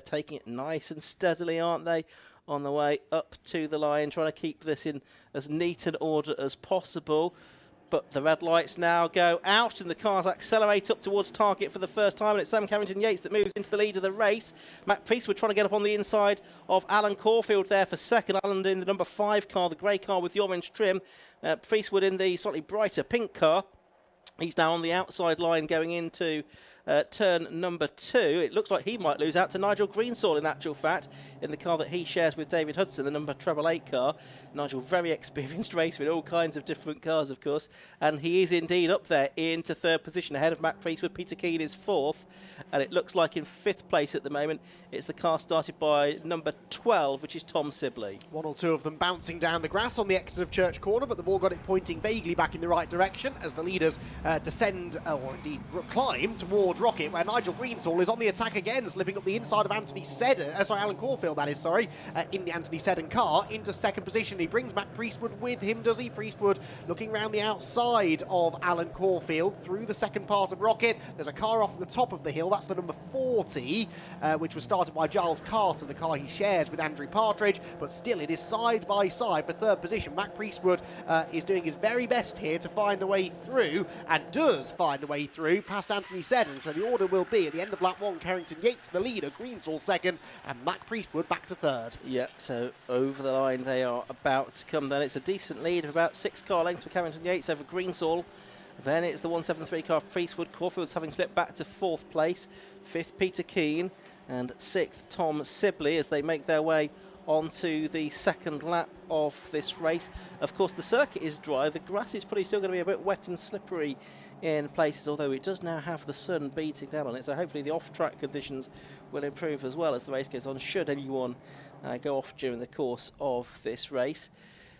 taking it nice and steadily, aren't they? On the way up to the line, trying to keep this in as neat an order as possible. But the red lights now go out and the cars accelerate up towards target for the first time. And it's Sam Carrington-Yates that moves into the lead of the race. Matt Priestwood trying to get up on the inside of Alan Caulfield there for second. Alan in the number 5 car, the grey car with the orange trim. Priestwood in the slightly brighter pink car. He's now on the outside line going into turn number 2. It looks like he might lose out to Nigel Greensall in actual fact in the car that he shares with David Hudson, the number 888 car. Nigel, very experienced racer in all kinds of different cars, of course, and he is indeed up there into 3rd position ahead of Matt Priestwood. Peter Keane is 4th, and it looks like in 5th place at the moment it's the car started by number 12, which is Tom Sibley. One or two of them bouncing down the grass on the exit of Church Corner, but they've all got it pointing vaguely back in the right direction as the leaders descend, or indeed climb towards Rocket, where Nigel Greensall is on the attack again, slipping up the inside of Alan Caulfield, that is, in the Anthony Seddon car into 2nd position. He brings Matt Priestwood with him, does he? Priestwood looking round the outside of Alan Caulfield through the second part of Rocket. There's a car off the top of the hill, that's the number 40, which was started by Giles Carter, the car he shares with Andrew Partridge, but still it is side by side for 3rd position. Matt Priestwood is doing his very best here to find a way through, and does find a way through past Anthony Seddon. So the order will be at the end of lap 1, Carrington-Yates the leader, Greensall 2nd, and Matt Priestwood back to 3rd. Yep, so over the line they are about to come then. It's a decent lead of about 6 car lengths for Carrington-Yates over Greensall. Then it's the 173 car of Priestwood. Caulfield's having slipped back to 4th place. 5th, Peter Keane, and 6th, Tom Sibley, as they make their way onto the 2nd lap of this race. Of course, the circuit is dry. The grass is probably still going to be a bit wet and slippery in places, although it does now have the sun beating down on it. So hopefully the off-track conditions will improve as well as the race goes on, should anyone go off during the course of this race.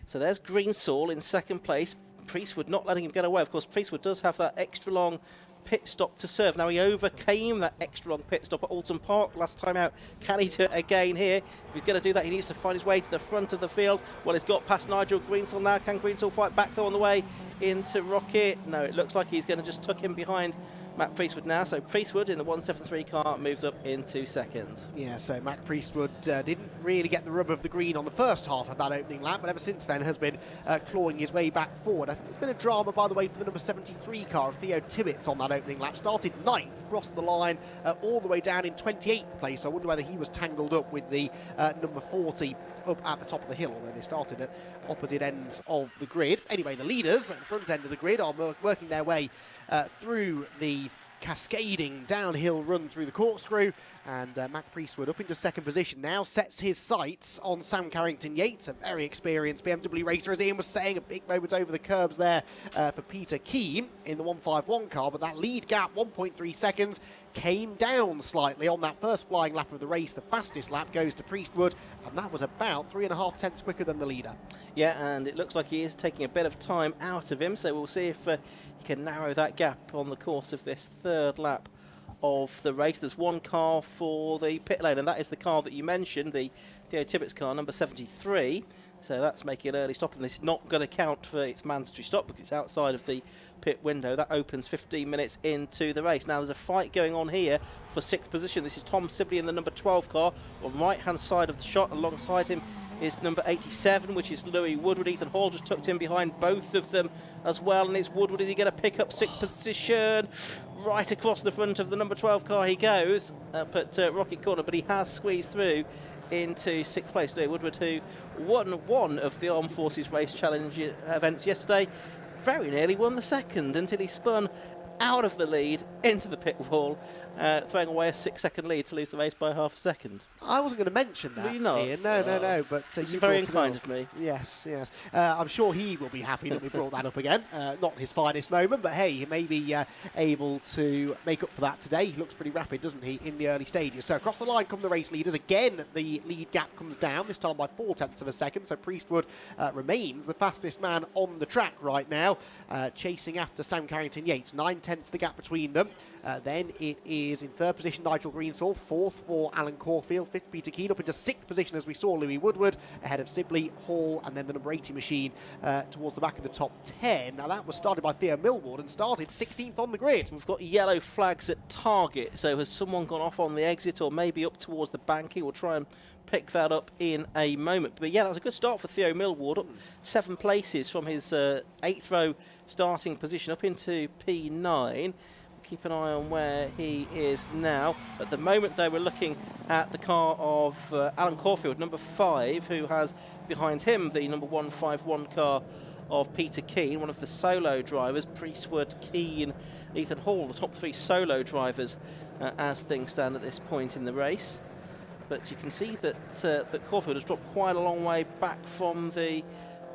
So there's Greensall in 2nd place. Priestwood not letting him get away. Of course, Priestwood does have that extra long pit stop to serve. Now, he overcame that extra long pit stop at Alton Park last time out. Can he do it again here? If he's going to do that, he needs to find his way to the front of the field. Well, he's got past Nigel Greensall now. Can Greensall fight back, though, on the way into Rocket? No, it looks like he's going to just tuck him behind Matt Priestwood now. So Priestwood in the 173 car moves up into 2nd. Yeah, so Matt Priestwood didn't really get the rub of the green on the first half of that opening lap, but ever since then has been clawing his way back forward. I think there's been a drama, by the way, for the number 73 car of Theo Tibbets on that opening lap. Started 9th, crossed the line all the way down in 28th place. I wonder whether he was tangled up with the number 40 up at the top of the hill, although they started at opposite ends of the grid. Anyway, the leaders at the front end of the grid are working their way through the cascading downhill run through the corkscrew, and Matt Priestwood up into 2nd position now, sets his sights on Sam Carrington-Yates, a very experienced BMW racer, as Ian was saying. A big moment over the curbs there for Peter Keane in the 151 car, but that lead gap, 1.3 seconds, came down slightly on that first flying lap of the race. The fastest lap goes to Priestwood, and that was about 3.5 tenths quicker than the leader. Yeah, and it looks like he is taking a bit of time out of him, so we'll see if he can narrow that gap on the course of this 3rd lap of the race. There's one car for the pit lane, and that is the car that you mentioned, the Theo Tibbets car, number 73. So that's making an early stop, and this is not going to count for its mandatory stop because it's outside of the pit window. That opens 15 minutes into the race. Now there's a fight going on here for 6th position. This is Tom Sibley in the number 12 car on the right hand side of the shot. Alongside him is number 87, which is Louis Woodward. Ethan Hall just tucked in behind both of them as well, and it's Woodward. Is he going to pick up 6th position? Right across the front of the number 12 car he goes up at Rocket Corner, but he has squeezed through into 6th place. Louis Woodward, who won one of the Armed Forces Race Challenge events yesterday, very nearly won the 2nd until he spun out of the lead into the pit wall, throwing away a 6-second lead to lose the race by half a second. I wasn't going to mention that. Were you not? Ian. No. But it's very unkind of me. Yes. I'm sure he will be happy that we brought that up again. Not his finest moment, but hey, he may be able to make up for that today. He looks pretty rapid, doesn't he, in the early stages? So across the line come the race leaders. Again, the lead gap comes down, this time by 4 tenths of a second. So Priestwood remains the fastest man on the track right now, chasing after Sam Carrington-Yates. 9 tenths the gap between them. Then it is in third position Nigel Greensall, fourth for Alan Caulfield, fifth Peter Keane, up into sixth position as we saw Louis Woodward, ahead of Sibley, Hall, and then the number 80 machine towards the back of the top 10. Now that was started by Theo Millward and started 16th on the grid. We've got yellow flags at target, so has someone gone off on the exit or maybe up towards the banking? We'll try and pick that up in a moment. But yeah, that was a good start for Theo Millward, up 7 places from his 8th row starting position up into P9. Keep an eye on where he is now. At the moment, though, we're looking at the car of Alan Caulfield, number 5, who has behind him the number 151 car of Peter Keane, one of the solo drivers. Priestwood, Keane, Ethan Hall, the top 3 solo drivers as things stand at this point in the race. But you can see that that Caulfield has dropped quite a long way back from the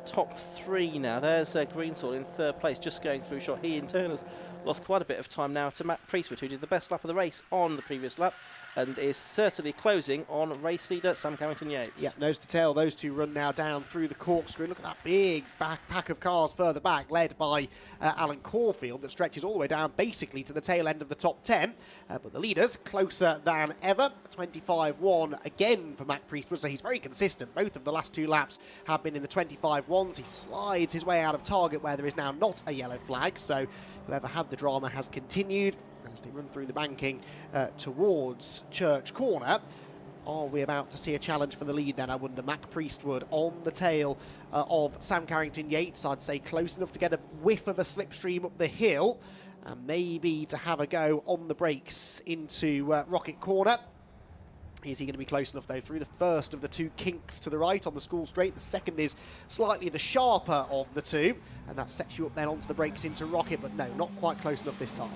top 3 now. There's Greensall in 3rd place, just going through shot. He in turn has lost quite a bit of time now to Matt Priestwood, who did the best lap of the race on the previous lap and is certainly closing on race leader Sam Carrington-Yates. Yeah, nose to tail, those two run now down through the corkscrew. Look at that big pack of cars further back, led by Alan Caulfield, that stretches all the way down basically to the tail end of the top 10. But the leaders closer than ever. 25-1 again for Matt Priestwood, so he's very consistent. Both of the last 2 laps have been in the 25-1s. He slides his way out of target where there is now not a yellow flag, so whoever had the drama has continued. As they run through the banking towards Church Corner, are we about to see a challenge for the lead then, I wonder? Mac Priestwood on the tail of Sam Carrington-Yates, I'd say close enough to get a whiff of a slipstream up the hill, and maybe to have a go on the brakes into Rocket Corner. Is he going to be close enough, though, through the first of the 2 kinks to the right on the school straight? The second is slightly the sharper of the 2, and that sets you up then onto the brakes into Rocket, but no, not quite close enough this time.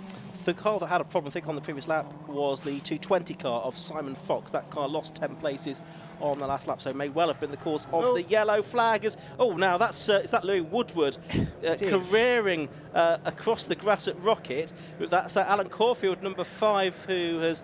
The car that had a problem, I think, on the previous lap was the 220 car of Simon Fox. That car lost 10 places on the last lap, so may well have been the cause of the yellow flag. Now that's is that Louis Woodward careering across the grass at Rocket. That's Alan Caulfield, number 5, who has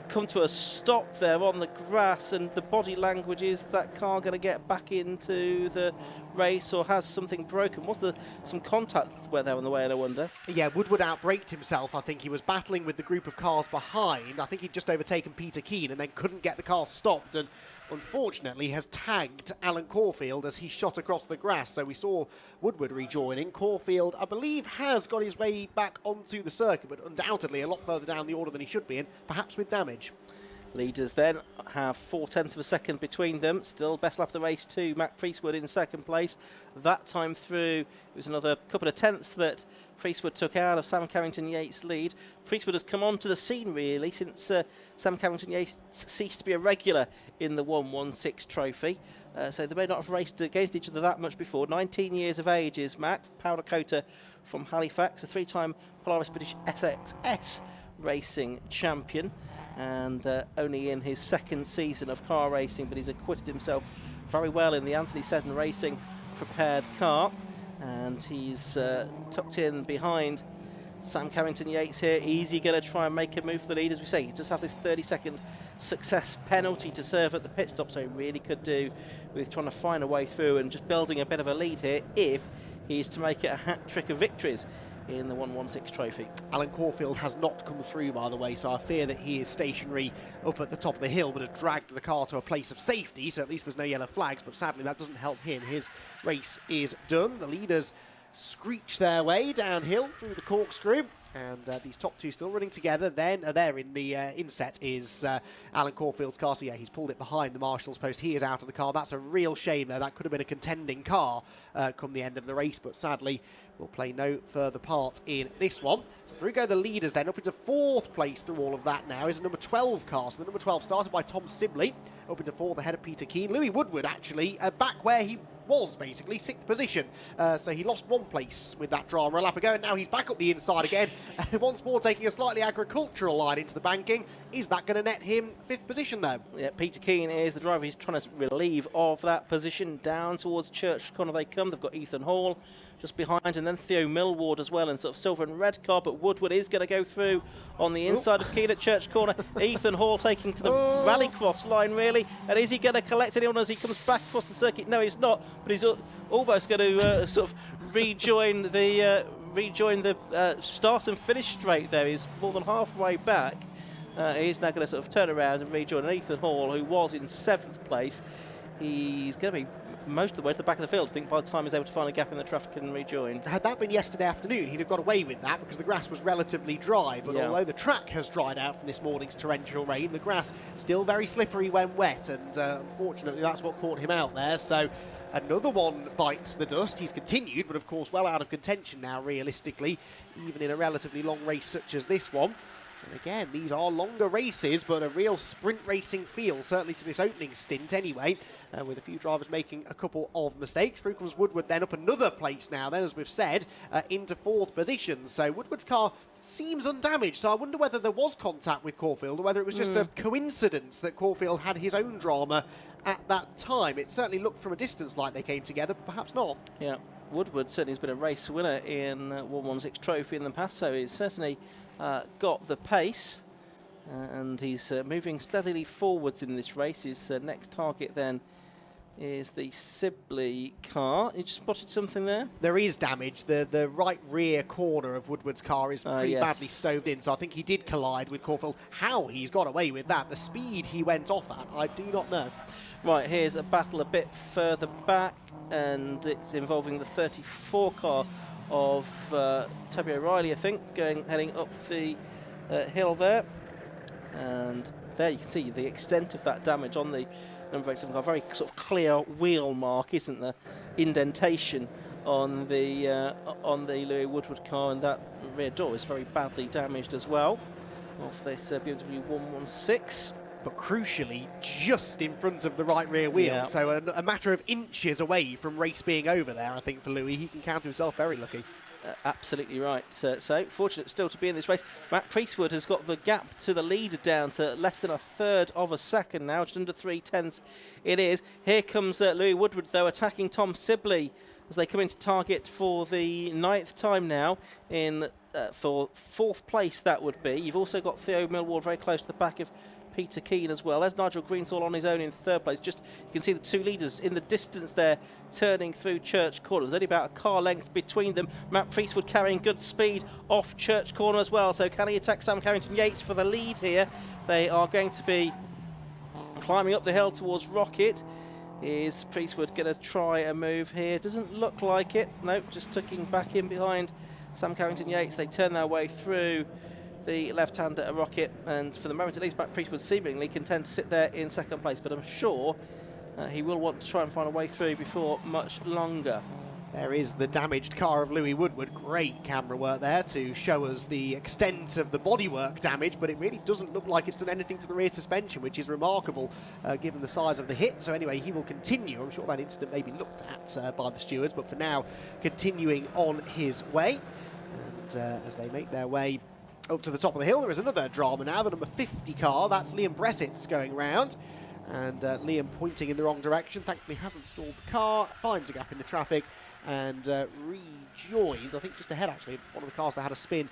come to a stop there on the grass, and the body language is that car going to get back into the race, or has something broken? Was there some contact there on the way, and I wonder? Yeah, Woodward outbraked himself. I think he was battling with the group of cars behind. I think he'd just overtaken Peter Keane and then couldn't get the car stopped, and unfortunately has tagged Alan Caulfield as he shot across the grass. So we saw Woodward rejoining. Caulfield, I believe, has got his way back onto the circuit, but undoubtedly a lot further down the order than he should be in, perhaps with damage. Leaders then have 0.4 of a second between them. Still best lap of the race to Matt Priestwood in 2nd place. That time through, it was another couple of tenths that Priestwood took out of Sam Carrington-Yates' lead. Priestwood has come onto the scene really since Sam Carrington-Yates ceased to be a regular in the 116 trophy. So they may not have raced against each other that much before. 19 years of age is Matt, powder coater from Halifax, a 3-time Polaris British SXS racing champion, and only in his 2nd season of car racing, but he's acquitted himself very well in the Anthony Seddon Racing prepared car, and he's tucked in behind Sam Carrington-Yates here. Easy going to try and make a move for the lead, as we say. He just have this 30-second success penalty to serve at the pit stop, so he really could do with trying to find a way through and just building a bit of a lead here if he's to make it a hat-trick of victories in the 116 trophy. Alan Caulfield has not come through, by the way, so I fear that he is stationary up at the top of the hill, but has dragged the car to a place of safety, so at least there's no yellow flags, but sadly that doesn't help him. His race is done. The leaders screech their way downhill through the corkscrew, and these top 2 still running together. Then there in the inset is Alan Caulfield's car, so yeah, he's pulled it behind the marshal's post. He is out of the car. That's a real shame there. That could have been a contending car come the end of the race, but sadly will play no further part in this one. So through go the leaders then. Up into 4th place through all of that now is a number 12 car. So the number 12 started by Tom Sibley. Up into 4th ahead of Peter Keane. Louis Woodward actually back where he was basically 6th position, so he lost 1 place with that drama a lap ago, and now he's back up the inside again, once more taking a slightly agricultural line into the banking. Is that going to net him 5th position though? Yeah, Peter Keane is the driver. He's trying to relieve of that position. Down towards Church Corner they come. They've got Ethan Hall just behind, and then Theo Millward as well in sort of silver and red car, but Woodward is going to go through on the inside of Keane at Church Corner. Ethan Hall taking to the rallycross line really, and is he going to collect anyone as he comes back across the circuit? No, he's not, but he's almost going to sort of rejoin the rejoin the start and finish straight there. He's more than halfway back. He's now going to sort of turn around and rejoin Ethan Hall, who was in 7th place. He's going to be most of the way to the back of the field, I think, by the time he's able to find a gap in the traffic and rejoin. Had that been yesterday afternoon, he'd have got away with that because the grass was relatively dry. But although the track has dried out from this morning's torrential rain, the grass still very slippery when wet, and unfortunately that's what caught him out there. So another one bites the dust. He's continued, but of course well out of contention now, realistically, even in a relatively long race such as this one. And again, these are longer races, but a real sprint racing feel, certainly to this opening stint anyway, with a few drivers making a couple of mistakes. Through comes Woodward then up another place now, then, as we've said, into 4th position. So Woodward's car seems undamaged, so I wonder whether there was contact with Caulfield or whether it was just a coincidence that Caulfield had his own drama at that time. It certainly looked from a distance like they came together, but perhaps not. Yeah, Woodward certainly has been a race winner in 116 Trophy in the past, so he's certainly got the pace, and he's moving steadily forwards in this race. His next target then is the Sibley car. You just spotted something there? There is damage. The right rear corner of Woodward's car is pretty badly stoved in, so I think he did collide with Caulfield. How he's got away with that, the speed he went off at, I do not know. Right, here's a battle a bit further back, and it's involving the 34 car of Toby O'Reilly, I think, heading up the hill there. And there you can see the extent of that damage on the number 87 car. Very sort of clear wheel mark, isn't there? Indentation on the Louis Woodward car, and that rear door is very badly damaged as well off this BMW 116. But crucially, just in front of the right rear wheel. So a matter of inches away from race being over there, I think, for Louis. He can count himself very lucky. Absolutely right. So fortunate still to be in this race. Matt Priestwood has got the gap to the leader down to less than a third of a second now, just under 3/10 it is. Here comes Louis Woodward, though, attacking Tom Sibley as they come into target for the 9th time now in for 4th place, that would be. You've also got Theo Millward very close to the back of Peter Keane as well. There's Nigel Greensall on his own in 3rd place. Just you can see the 2 leaders in the distance there turning through Church Corner. There's only about a car length between them. Matt Priestwood carrying good speed off Church Corner as well. So can he attack Sam Carrington-Yates for the lead here? They are going to be climbing up the hill towards Rocket. Is Priestwood going to try a move here? Doesn't look like it. Nope, just tucking back in behind Sam Carrington-Yates. They turn their way through the left-hander at Rocket, and for the moment at least, Matt Priestwood seemingly content to sit there in 2nd place, but I'm sure he will want to try and find a way through before much longer. There is the damaged car of Louis Woodward. Great camera work there to show us the extent of the bodywork damage, but it really doesn't look like it's done anything to the rear suspension, which is remarkable given the size of the hit. So anyway, he will continue. I'm sure that incident may be looked at by the stewards, but for now, continuing on his way. And as they make their way up to the top of the hill, there is another drama now, the number 50 car. That's Liam Bressett's going round, and Liam pointing in the wrong direction. Thankfully hasn't stalled the car, finds a gap in the traffic, and rejoins, I think just ahead actually, of one of the cars that had a spin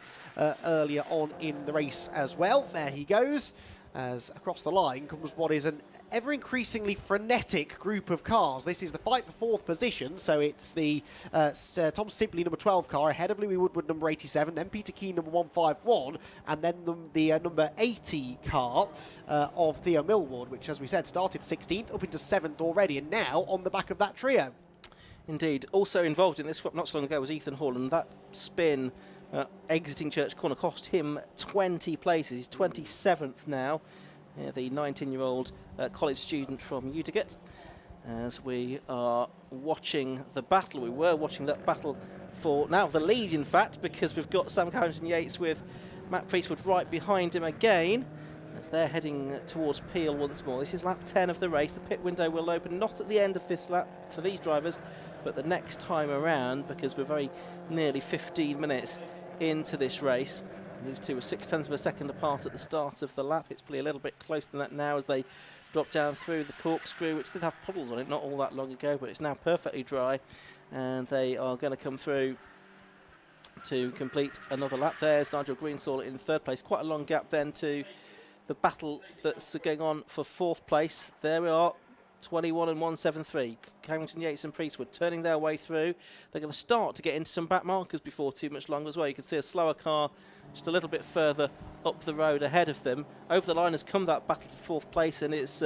earlier on in the race as well. There he goes, as across the line comes what is an ever-increasingly frenetic group of cars. This is the fight for 4th position, so it's the Tom Sibley number 12 car ahead of Louis Woodward number 87, then Peter Keane number 151, and then the number 80 car of Theo Millward, which, as we said, started 16th, up into 7th already, and now on the back of that trio. Indeed. Also involved in this not so long ago was Ethan Hall, and that spin exiting Church Corner cost him 20 places. He's 27th now. The 19-year-old college student from Utica. As we are watching the battle, we were watching that battle for now the lead, in fact, because we've got Sam Carrington-Yates with Matt Priestwood right behind him again, as they're heading towards Peel once more. This is lap 10 of the race. The pit window will open not at the end of this lap for these drivers, but the next time around, because we're very nearly 15 minutes into this race. These two were 0.6 of a second apart at the start of the lap. It's probably a little bit closer than that now as they drop down through the corkscrew, which did have puddles on it not all that long ago, but it's now perfectly dry, and they are going to come through to complete another lap. There's Nigel Greensall in 3rd place. Quite a long gap then to the battle that's going on for 4th place. There we are. 21 and 173. Carrington, Yates and Priestwood turning their way through. They're going to start to get into some back markers before too much longer as well. You can see a slower car just a little bit further up the road ahead of them. Over the line has come that battle for 4th place, and it's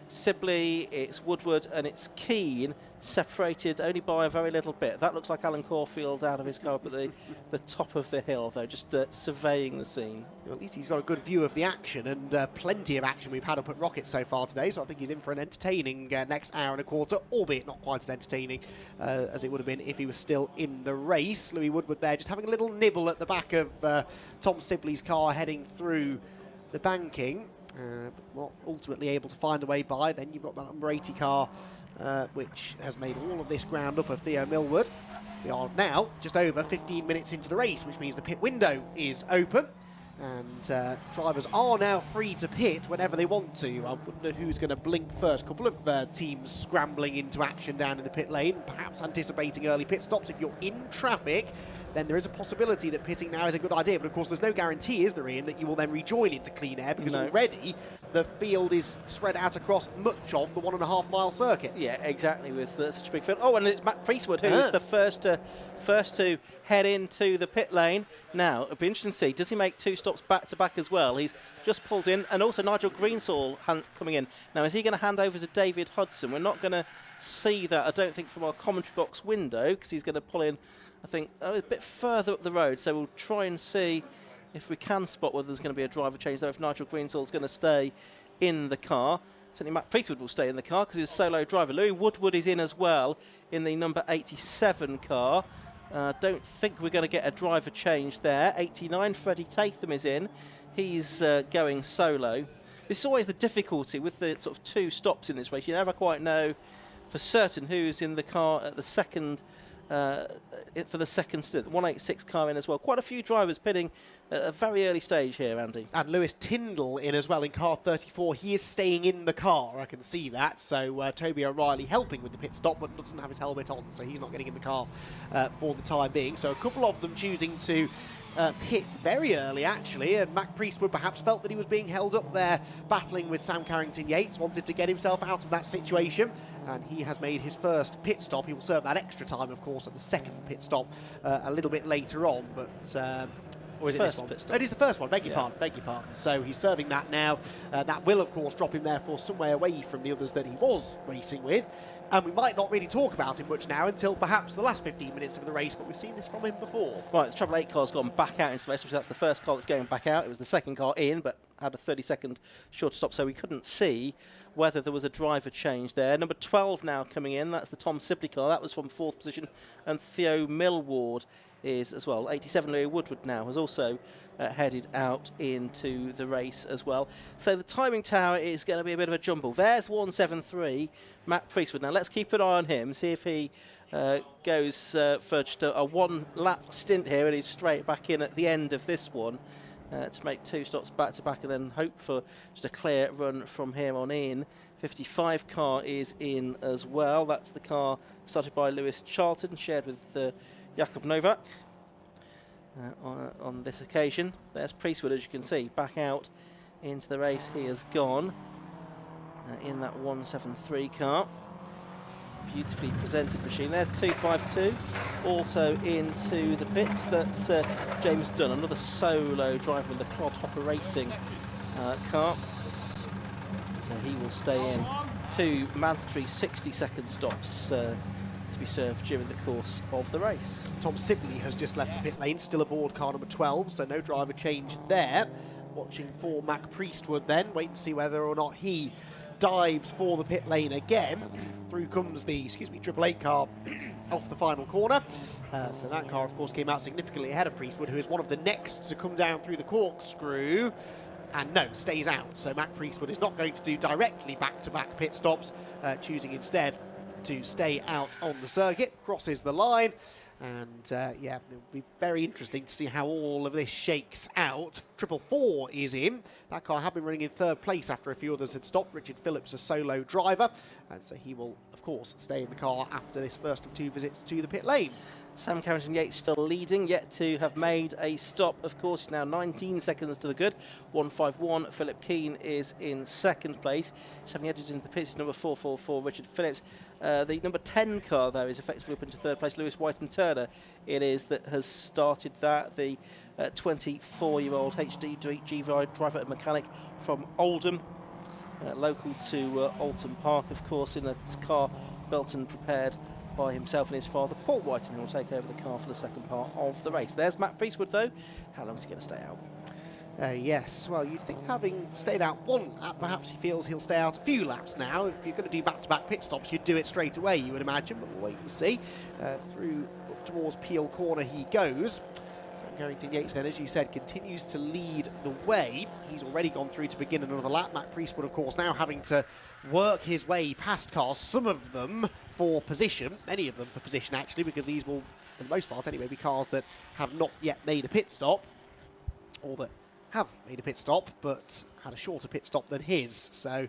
Sibley, it's Woodward and it's Keane, separated only by a very little bit. That looks like Alan Caulfield out of his car up at the top of the hill, though, just surveying the scene. Well, at least he's got a good view of the action, and plenty of action we've had up at Rocket so far today, so I think he's in for an entertaining next hour and a quarter, albeit not quite as entertaining as it would have been if he was still in the race. Louis Woodward there just having a little nibble at the back of Tom Sibley's car heading through the banking. Not ultimately able to find a way by. Then you've got that number 80 car, which has made all of this ground up of Theo Millward. We are now just over 15 minutes into the race, which means the pit window is open. And drivers are now free to pit whenever they want to. I wonder who's going to blink first. A couple of teams scrambling into action down in the pit lane, perhaps anticipating early pit stops. If you're in traffic, then there is a possibility that pitting now is a good idea. But of course, there's no guarantee, is there, Ian, that you will then rejoin into clean air, because already the field is spread out across much of the 1.5 mile circuit. Yeah, exactly, with such a big field. Oh, and it's Matt Priestwood who's the first to head into the pit lane. Now, it'll be interesting to see, does he make 2 stops back to back as well? He's just pulled in, and also Nigel Greensall coming in. Now, is he going to hand over to David Hudson? We're not going to see that, I don't think, from our commentary box window, because he's going to pull in, I think, a bit further up the road. So we'll try and see if we can spot whether there's going to be a driver change there, if Nigel Greensall's going to stay in the car. Certainly Matt Priestwood will stay in the car because he's a solo driver. Louis Woodward is in as well in the number 87 car. Don't think we're going to get a driver change there. 89, Freddie Tatham is in. He's going solo. This is always the difficulty with the sort of 2 stops in this race. You never quite know for certain who's in the car at the second for the second stint. 186 car in as well. Quite a few drivers pitting at a very early stage here, Andy. And Lewis Tyndall in as well in car 34. He is staying in the car, I can see that. So Toby O'Reilly helping with the pit stop, but doesn't have his helmet on, so he's not getting in the car for the time being. So a couple of them choosing to pit very early, actually, and Mac Priestwood perhaps felt that he was being held up there battling with Sam Carrington-Yates, wanted to get himself out of that situation, and he has made his first pit stop. He will serve that extra time, of course, at the second pit stop a little bit later on, but or is it this one? It is the first one, beg your pardon. So he's serving that now. That will, of course, drop him therefore some way away from the others that he was racing with. And we might not really talk about him much now until perhaps the last 15 minutes of the race, but we've seen this from him before. Right, the Treble 8 car's gone back out into the race. That's the first car that's going back out. It was the second car in, but had a 30-second short stop, so we couldn't see whether there was a driver change there. Number 12 now coming in. That's the Tom Sibley car. That was from 4th position. And Theo Millward is as well. 87 Louis Woodward now has also headed out into the race as well. So the timing tower is going to be a bit of a jumble. There's 173, Matt Priestwood. Now let's keep an eye on him, see if he goes for just a one-lap stint here and he's straight back in at the end of this one to make 2 stops back to back and then hope for just a clear run from here on in. 55 car is in as well. That's the car started by Lewis Charlton, shared with Jakub Novak. On this occasion, there's Priestwood, as you can see, back out into the race. He has gone in that 173 car. Beautifully presented machine. There's 252 also into the pits. That's James Dunn, another solo driver in the Clodhopper Racing car. So he will stay in. 2 mandatory 60-second stops to be served during the course of the race. Tom Sibley has just left the pit lane, still aboard car number 12, so no driver change there. Watching for Mac Priestwood then, wait and see whether or not he dives for the pit lane again. Through comes the, Triple 8 car off the final corner. So that car, of course, came out significantly ahead of Priestwood, who is one of the next to come down through the corkscrew. And no, stays out. So Mac Priestwood is not going to do directly back-to-back pit stops, choosing instead to stay out on the circuit, crosses the line, and yeah, it'll be very interesting to see how all of this shakes out. 444 is in. That car had been running in 3rd place after a few others had stopped. Richard Phillips, a solo driver, and so he will, of course, stay in the car after this first of 2 visits to the pit lane. Sam Carrington-Yates still leading, yet to have made a stop. Of course, he's now 19 seconds to the good. 151. Philip Keane is in second place. He's having headed into the pits, number 444, Richard Phillips. The number 10 car, though, is effectively up into third place. Lewis White and Turner, it is, that has started that. The 24-year-old HDG driver and mechanic from Oldham, local to Alton Park, of course, in a car built and prepared by himself and his father, Paul Whiten, who will take over the car for the second part of the race. There's Matt Priestwood, though. How long is he going to stay out? Yes, well, you'd think having stayed out one lap, perhaps he feels he'll stay out a few laps now. If you're going to do back-to-back pit stops, you'd do it straight away, you would imagine, but we'll wait and see. Through up towards Peel Corner he goes. Sam Carrington-Yates then, as you said, continues to lead the way. He's already gone through to begin another lap. Matt Priestwood, of course, now having to work his way past cars, some of them for position, many of them for position actually, because these will, for the most part anyway, be cars that have not yet made a pit stop, or that have made a pit stop but had a shorter pit stop than his. So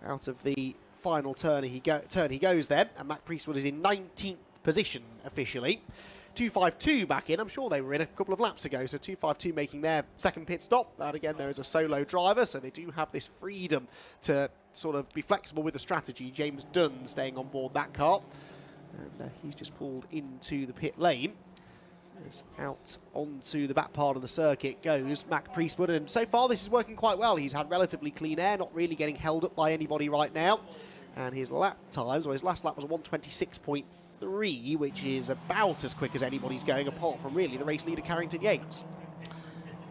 out of the final turn he goes then, and Matt Priestwood is in 19th position officially. 252 back in. I'm sure they were in a couple of laps ago, so 252 making their second pit stop. And again, there is a solo driver, so they do have this freedom to sort of be flexible with the strategy. James Dunn staying on board that car, and he's just pulled into the pit lane. As out onto the back part of the circuit goes Matt Priestwood, and so far this is working quite well. He's had relatively clean air, not really getting held up by anybody right now. And his lap times, or his last lap was 126.3, which is about as quick as anybody's going, apart from really the race leader Carrington-Yates.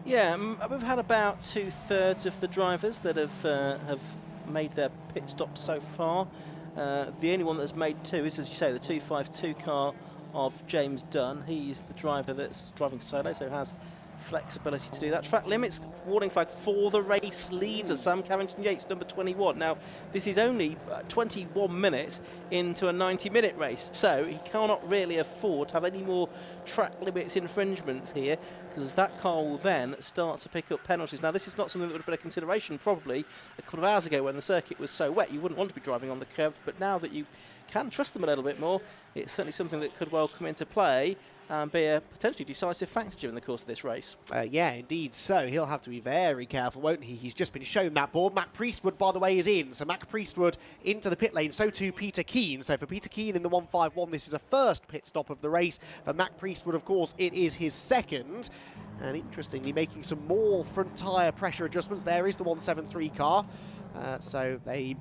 Yeah, we've had about 2/3 of the drivers that have made their pit stops so far. The only one that's made two is, as you say, the 252 car of James Dunn. He's the driver that's driving solo, so has flexibility to do that. Track limits, warning flag for the race leader, Sam Carrington-Yates, number 21. Now, this is only 21 minutes into a 90-minute race, so he cannot really afford to have any more track limits infringements here, because that car will then start to pick up penalties. Now, this is not something that would have been a consideration probably a couple of hours ago when the circuit was so wet. You wouldn't want to be driving on the curb, but now that you can trust them a little bit more, it's certainly something that could well come into play and be a potentially decisive factor during the course of this race. Yeah, indeed. So he'll have to be very careful, won't he? He's just been shown that board. Matt Priestwood, by the way, is in. So Matt Priestwood into the pit lane. So too Peter Keane. So for Peter Keane in the 151, this is a first pit stop of the race. For Matt Priestwood, of course, it is his second. And interestingly, making some more front tyre pressure adjustments. There is the 173 car. So they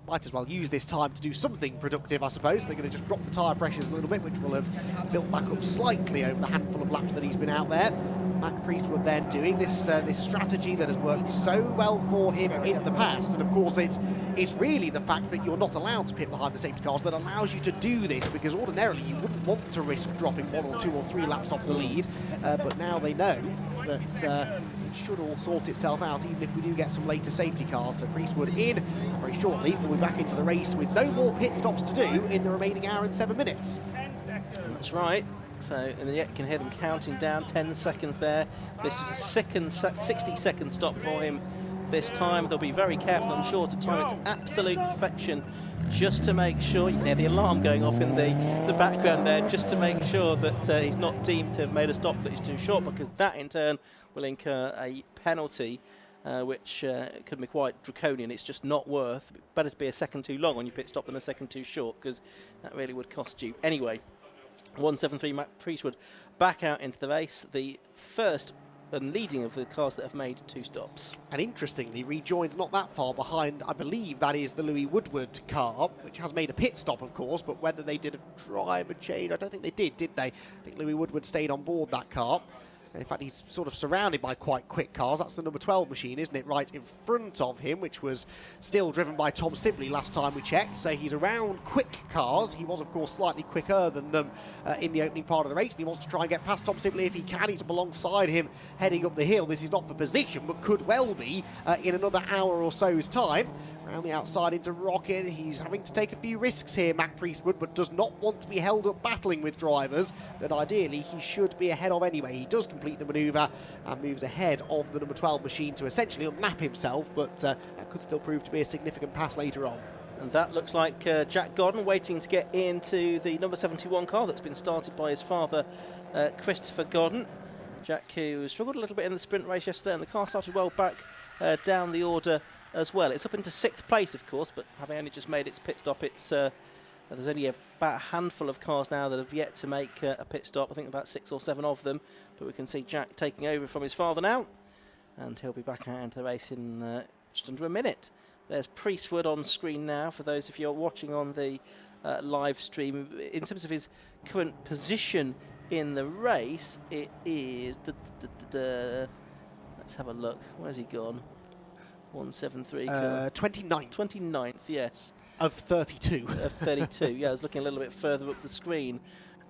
might as well use this time to do something productive, I suppose. They're going to just drop the tyre pressures a little bit, which will have built back up slightly over the handful of laps that he's been out there. Matt Priestwood then doing this strategy that has worked so well for him in the past. And of course, it's really the fact that you're not allowed to pit behind the safety cars that allows you to do this, because ordinarily you wouldn't want to risk dropping 1 or 2 or 3 laps off the lead. But now they know that it should all sort itself out, even if we do get some later safety cars. So Priestwood in very shortly. We'll be back into the race with no more pit stops to do in the remaining hour and 7 minutes. That's right. So, and yet you can hear them counting down, 10 seconds there. This is a 60-second stop for him this time. They'll be very careful, I'm sure, to time it to absolute perfection, just to make sure. You can hear the alarm going off in the background there, just to make sure that he's not deemed to have made a stop that is too short, because that in turn will incur a penalty, which could be quite draconian. It's just not worth. Better to be a second too long on your pit stop than a second too short, because that really would cost you. Anyway, 173 Matt Priestwood back out into the race, the first and leading of the cars that have made 2 stops. And interestingly, rejoins not that far behind. I believe that is the Louis Woodward car, which has made a pit stop, of course, but whether they did a driver change, I don't think they did they? I think Louis Woodward stayed on board that car. In fact, he's sort of surrounded by quite quick cars. That's the number 12 machine, isn't it, right in front of him, which was still driven by Tom Sibley last time we checked. So he's around quick cars. He was, of course, slightly quicker than them in the opening part of the race, and he wants to try and get past Tom Sibley if he can. He's up alongside him heading up the hill. This is not for position, but could well be in another hour or so's time. Around the outside into Rocket. He's having to take a few risks here, Matt Priestwood, but does not want to be held up battling with drivers that ideally he should be ahead of anyway. He does complete the manoeuvre and moves ahead of the number 12 machine to essentially unlap himself, but that could still prove to be a significant pass later on. And that looks like Jack Godden waiting to get into the number 71 car that's been started by his father, Christopher Godden. Jack, who struggled a little bit in the sprint race yesterday, and the car started well back down the order as well. It's up into 6th place, of course, but having only just made its pit stop, it's there's only about a handful of cars now that have yet to make a pit stop. I think about 6 or 7 of them, but we can see Jack taking over from his father now, and he'll be back out into the race in just under a minute. There's Priestwood on screen now for those of you watching on the live stream. In terms of his current position in the race, it is... Let's have a look. Where's he gone? 173. 29th. 29th, yes. Of 32. Of 32, yeah. I was looking a little bit further up the screen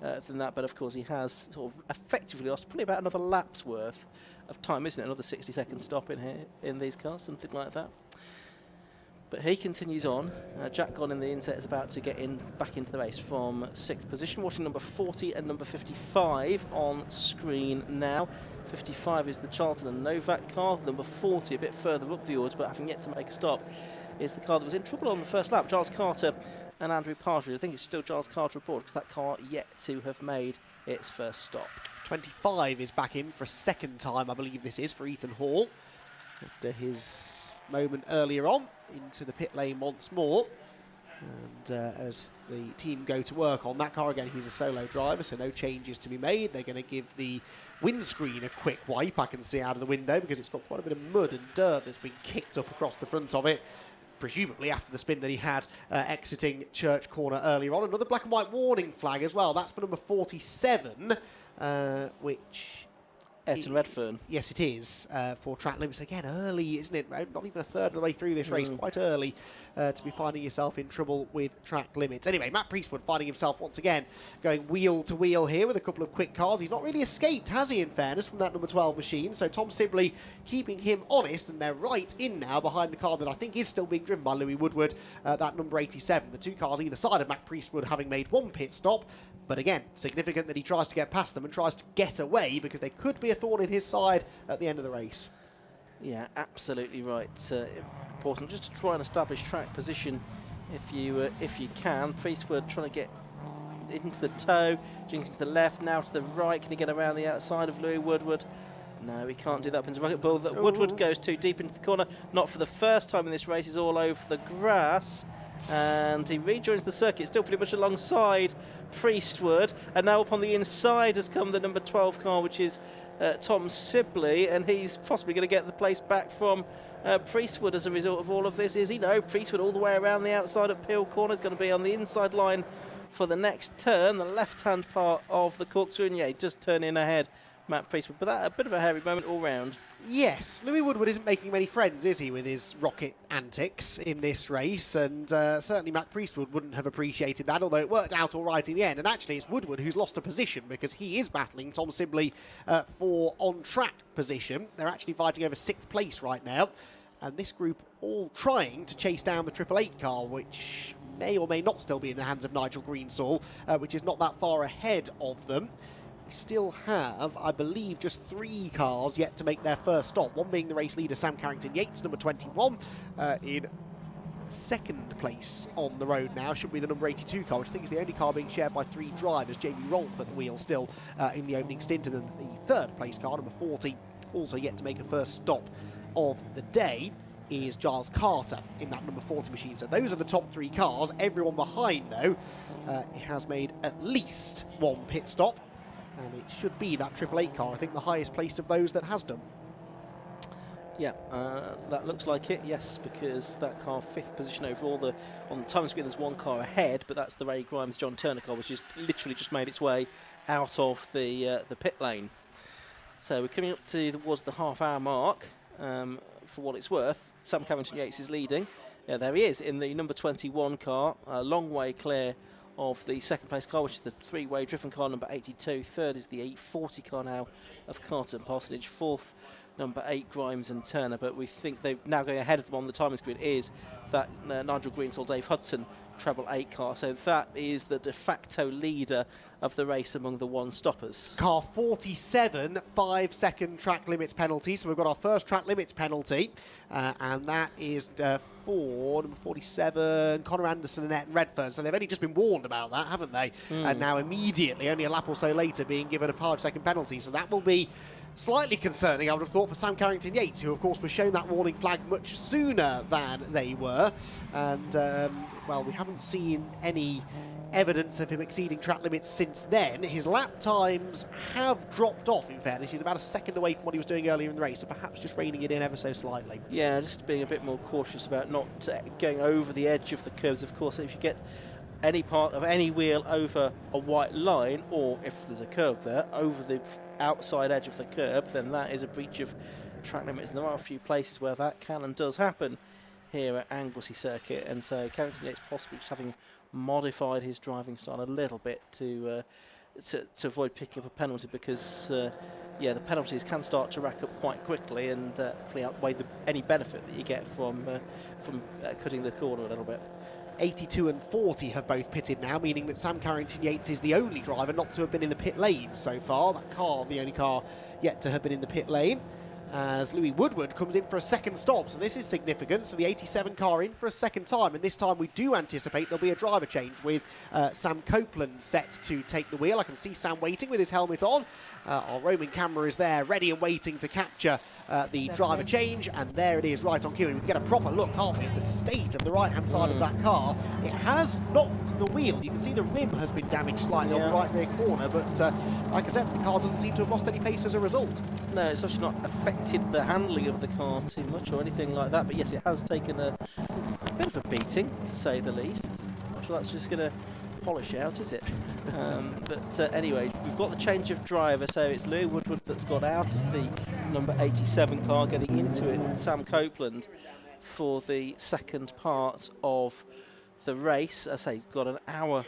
than that, but of course he has sort of effectively lost probably about another lap's worth of time, isn't it? Another 60-second stop in here in these cars, something like that. But he continues on. Jack Godden in the inset is about to get back into the race from 6th position. Watching number 40 and number 55 on screen now. 55 is the Charlton and Novak car. Number 40, a bit further up the order, but having yet to make a stop, is the car that was in trouble on the first lap. Giles Carter and Andrew Partridge. I think it's still Giles Carter aboard because that car yet to have made its first stop. 25 is back in for a second time, I believe this is, for Ethan Hall. After his moment earlier on, into the pit lane once more. And as the team go to work on that car again, he's a solo driver, so no changes to be made. They're going to give the windscreen a quick wipe, I can see out of the window, because it's got quite a bit of mud and dirt that's been kicked up across the front of it, presumably after the spin that he had exiting Church Corner earlier on. Another black and white warning flag as well. That's for number 47, which... Ayrton Redfern. Yes, it is, for track limits. Again, early, isn't it? Not even a third of the way through this race. Quite early to be finding yourself in trouble with track limits. Anyway, Matt Priestwood finding himself once again going wheel to wheel here with a couple of quick cars. He's not really escaped, has he, in fairness, from that number 12 machine. So Tom Sibley keeping him honest, and they're right in now behind the car that I think is still being driven by Louis Woodward, that number 87. The two cars either side of Matt Priestwood having made one pit stop. But again, significant that he tries to get past them and tries to get away, because they could be a thorn in his side at the end of the race. Yeah, absolutely right. Important just to try and establish track position if you can. Priestwood trying to get into the toe, jinking to the left, now to the right. Can he get around the outside of Louis Woodward? No, he can't do that up into Rocket Bull. That Woodward goes too deep into the corner. Not for the first time in this race. He's all over the grass. And he rejoins the circuit, still pretty much alongside Priestwood. And now up on the inside has come the number 12 car, which is Tom Sibley. And he's possibly going to get the place back from Priestwood as a result of all of this. Is he? No, Priestwood all the way around the outside at Peel Corner is going to be on the inside line for the next turn, the left-hand part of the corkscrew. And yeah, he just turn in ahead, Matt Priestwood. But that a bit of a hairy moment all round. Yes, Louis Woodward isn't making many friends, is he, with his rocket antics in this race? And certainly Matt Priestwood wouldn't have appreciated that, although it worked out all right in the end. And actually, it's Woodward who's lost a position, because he is battling Tom Sibley for on-track position. They're actually fighting over 6th place right now. And this group all trying to chase down the 888 car, which may or may not still be in the hands of Nigel Greensall, which is not that far ahead of them. We still have, I believe, just 3 cars yet to make their first stop. One being the race leader, Sam Carrington-Yates, number 21, in 2nd place on the road now. Should be the number 82 car, which I think is the only car being shared by 3 drivers. Jamie Rolfe at the wheel still in the opening stint, and then the 3rd place car, number 40, also yet to make a first stop of the day, is Giles Carter in that number 40 machine. So those are the top 3 cars. Everyone behind, though, has made at least 1 pit stop. And it should be that 888 car, I think the highest placed of those that has done. Yeah, that looks like it, yes, because that car 5th position overall. On the time screen there's 1 car ahead, but that's the Ray Grimes John Turner car, which has literally just made its way out of the pit lane. So we're coming up towards the half-hour mark. For what it's worth, Sam Carrington-Yates is leading. Yeah, there he is in the number 21 car, a long way clear of the 2nd place car, which is the 3-way driven car, number 82. 3rd is the 840 car now of Carter and Parsonage. 4th number 8 Grimes and Turner, but we think they're now going ahead of them on the timing screen is that Nigel Greensall, Dave Hudson treble 8 car. So that is the de facto leader of the race among the one-stoppers. Car 47, 5-second track limits penalty. So we've got our first track limits penalty, and that is for number 47, Connor Anderson and Ethan Redfern. So they've only just been warned about that, haven't they? And now immediately, only a lap or so later, being given a 5-second penalty. So that will be slightly concerning, I would have thought, for Sam Carrington-Yates, who of course was shown that warning flag much sooner than they were. And well, we haven't seen any evidence of him exceeding track limits since then. His lap times have dropped off, in fairness. He's about a second away from what he was doing earlier in the race, so perhaps just reining it in ever so slightly. Yeah, just being a bit more cautious about not going over the edge of the curves. Of course, if you get any part of any wheel over a white line, or if there's a curve there, over the outside edge of the curb, then that is a breach of track limits. And there are a few places where that can and does happen here at Anglesey Circuit, and so Carrington-Yates possibly just having modified his driving style a little bit to avoid picking up a penalty, because yeah, the penalties can start to rack up quite quickly and probably outweigh any benefit that you get from cutting the corner a little bit. 82 and 40 have both pitted now, meaning that Sam Carrington-Yates is the only driver not to have been in the pit lane so far. That car, the only car yet to have been in the pit lane, as Louis Woodward comes in for a second stop. So this is significant. So the 87 car in for a second time, and this time we do anticipate there'll be a driver change with Sam Copeland set to take the wheel. I can see Sam waiting with his helmet on. Our roaming camera is there, ready and waiting to capture the driver change, and there it is, right on cue. And we can get a proper look, can't we, at the state of the right-hand side of that car. It has knocked the wheel. You can see the rim has been damaged slightly on the right rear corner, but like I said, the car doesn't seem to have lost any pace as a result. No, it's actually not affected the handling of the car too much or anything like that, but yes, it has taken a bit of a beating, to say the least. I'm not sure that's just going to polish out, is it? But anyway, we've got the change of driver, so it's Louis Woodward that's got out of the number 87 car, getting into it Sam Copeland for the second part of the race. As I say, got an hour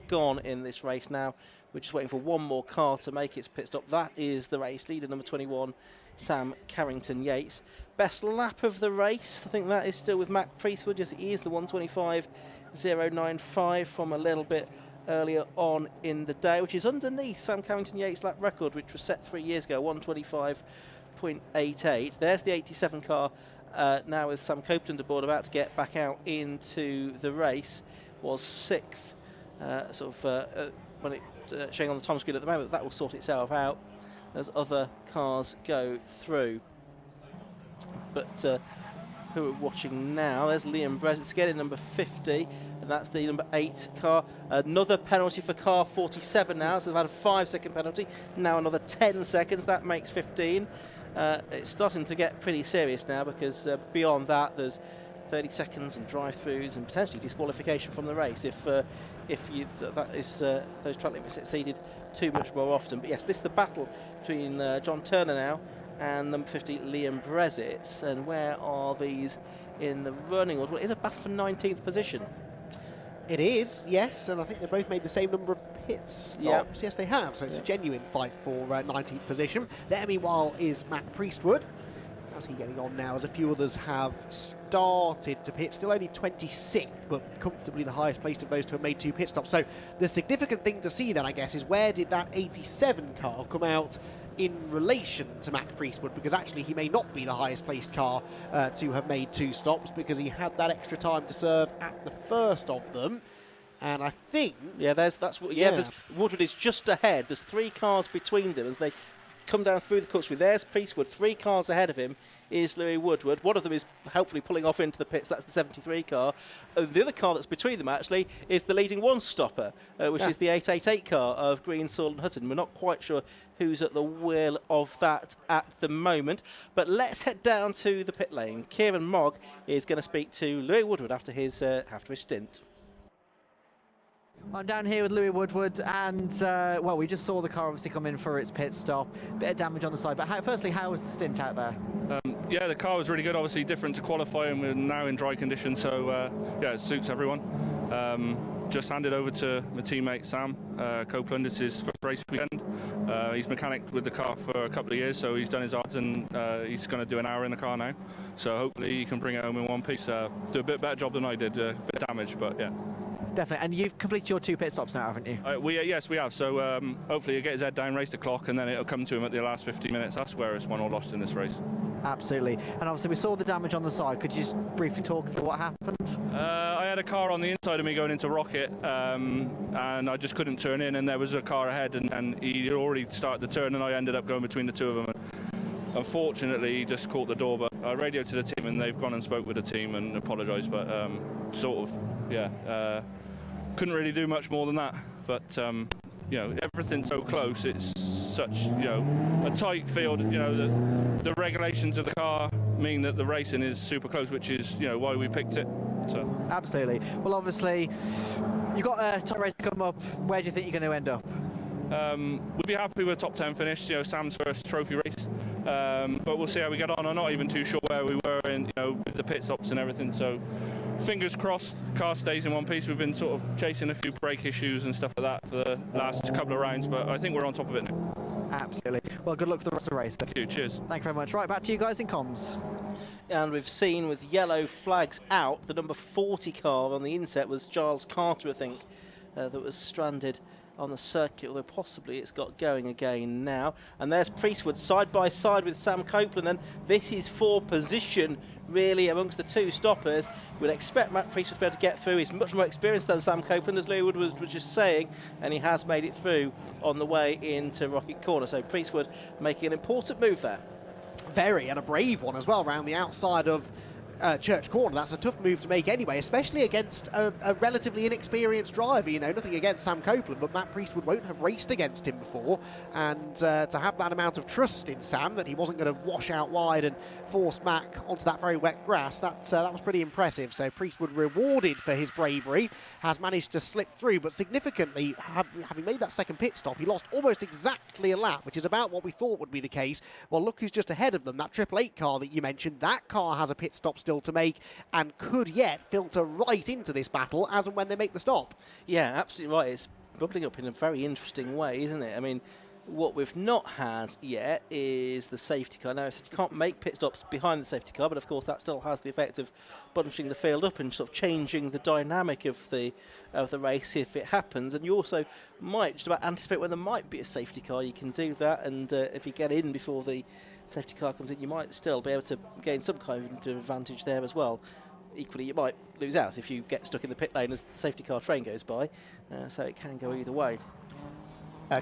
gone in this race now. We're just waiting for one more car to make its pit stop. That is the race leader, number 21, Sam Carrington-Yates. Best lap of the race, I think that is still with Mac Priestwood. Yes, it is the 125.095 from a little bit earlier on in the day, which is underneath Sam Carrington-Yates' lap record, which was set 3 years ago, 125.88. There's the 87 car now with Sam Copeland aboard, about to get back out into the race. Was 6th, when it showing on the time screen at the moment. That will sort itself out as other cars go through. But who we're watching now, there's Liam Brezitz getting number 50, and that's the number 8 car. Another penalty for car 47 now, so they've had a 5-second penalty, now another 10 seconds, that makes 15. It's starting to get pretty serious now, because beyond that there's 30 seconds and drive-throughs and potentially disqualification from the race if those track limits exceeded too much more often. But yes, this is the battle between John Turner now and number 50 Liam Brezitz. And where are these in the running order? Well, it is a battle for 19th position. It is, yes, and I think they both made the same number of pits. Yeah. Yes, they have, so it's a genuine fight for 19th position. There, meanwhile, is Mac Priestwood. How's he getting on now, as a few others have started to pit? Still only 26th, but comfortably the highest placed of those to have made 2 pit stops. So the significant thing to see then, I guess, is where did that 87 car come out in relation to Mac Priestwood, because actually he may not be the highest placed car to have made 2 stops, because he had that extra time to serve at the first of them. And I think... Yeah, Woodward is just ahead. There's 3 cars between them as they come down through the cut-through. There's Priestwood, 3 cars ahead of him is Louis Woodward. One of them is hopefully pulling off into the pits. That's the 73 car. The other car that's between them actually is the leading one-stopper, which is the 888 car of Greensall and Hutton. We're not quite sure who's at the wheel of that at the moment, but let's head down to the pit lane. Kieran Mogg is going to speak to Louis Woodward after his stint. I'm down here with Louis Woodward, and well, we just saw the car obviously come in for its pit stop. Bit of damage on the side, but firstly, how was the stint out there? Yeah, the car was really good. Obviously different to qualifying. We're now in dry conditions, so yeah, it suits everyone. Just handed over to my teammate Sam Copeland. It's his first race weekend. He's mechanicked with the car for a couple of years, so he's done his odds, and he's going to do an hour in the car now. So hopefully he can bring it home in one piece. Do a bit better job than I did. A bit of damage, but yeah. Definitely. And you've completed your 2 pit stops now, haven't you? Yes, we have. So hopefully he'll get his head down, race the clock, and then it'll come to him at the last 50 minutes. That's where it's won or lost in this race. Absolutely. And obviously we saw the damage on the side. Could you just briefly talk through what happened? I had a car on the inside of me going into Rocket, and I just couldn't turn in, and there was a car ahead, and he had already started the turn, and I ended up going between the two of them. Unfortunately, he just caught the door, but I radioed to the team, and they've gone and spoke with the team and apologised, but couldn't really do much more than that. But everything's so close. It's such a tight field. The regulations of the car mean that the racing is super close, which is why we picked it. So absolutely. Well, obviously you've got a top race coming up. Where do you think you're going to end up? We'd be happy with a top 10 finish. Sam's first trophy race, but we'll see how we get on. I'm not even too sure where we were in with the pit stops and everything. So fingers crossed, car stays in one piece. We've been sort of chasing a few brake issues and stuff like that for the last couple of rounds, but I think we're on top of it now. Absolutely. Well, good luck for the rest of the race. Thank you. Cheers. Thank you very much. Right, back to you guys in comms. And we've seen with yellow flags out, the number 40 car on the inset was Giles Carter, I think, that was stranded on the circuit, although possibly it's got going again now. And there's Priestwood side by side with Sam Copeland, and this is for position really amongst the two stoppers. We'd expect Matt Priestwood to be able to get through. He's much more experienced than Sam Copeland, as Louis Wood was just saying, and he has made it through on the way into Rocket Corner. So Priestwood making an important move there. Very, and a brave one as well, around the outside of Church Corner. That's a tough move to make anyway, especially against a relatively inexperienced driver. Nothing against Sam Copeland, but Matt Priestwood won't have raced against him before, and to have that amount of trust in Sam that he wasn't going to wash out wide and force Mac onto that very wet grass, that was pretty impressive. So Priestwood rewarded for his bravery, has managed to slip through, but significantly, having made that second pit stop, he lost almost exactly a lap, which is about what we thought would be the case. Well, look who's just ahead of them, that 888 car that you mentioned. That car has a pit stop still to make and could yet filter right into this battle as and when they make the stop. Yeah, absolutely right. It's bubbling up in a very interesting way, isn't it? I mean, what we've not had yet is the safety car. Now, I said you can't make pit stops behind the safety car, but of course that still has the effect of bunching the field up and sort of changing the dynamic of the race if it happens. And you also might just about anticipate when there might be a safety car. You can do that, and if you get in before the safety car comes in, you might still be able to gain some kind of advantage there as well. Equally, you might lose out if you get stuck in the pit lane as the safety car train goes by, so it can go either way.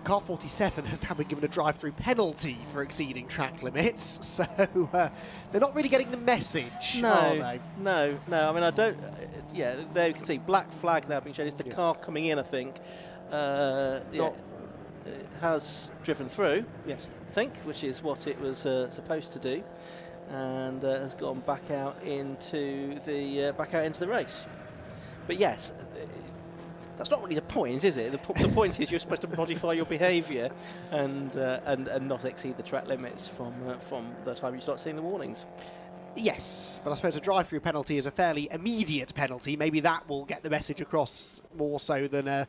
Car 47 has now been given a drive-through penalty for exceeding track limits, so they're not really getting the message, are they? No. I mean, I don't... yeah, there you can see black flag now being shown. It's the car coming in, I think. Has driven through, yes, I think, which is what it was supposed to do, and has gone back out into the race. But yes, that's not really the point, is it? The point is you're supposed to modify your behaviour and not exceed the track limits from the time you start seeing the warnings. Yes, but I suppose a drive-through penalty is a fairly immediate penalty. Maybe that will get the message across more so than a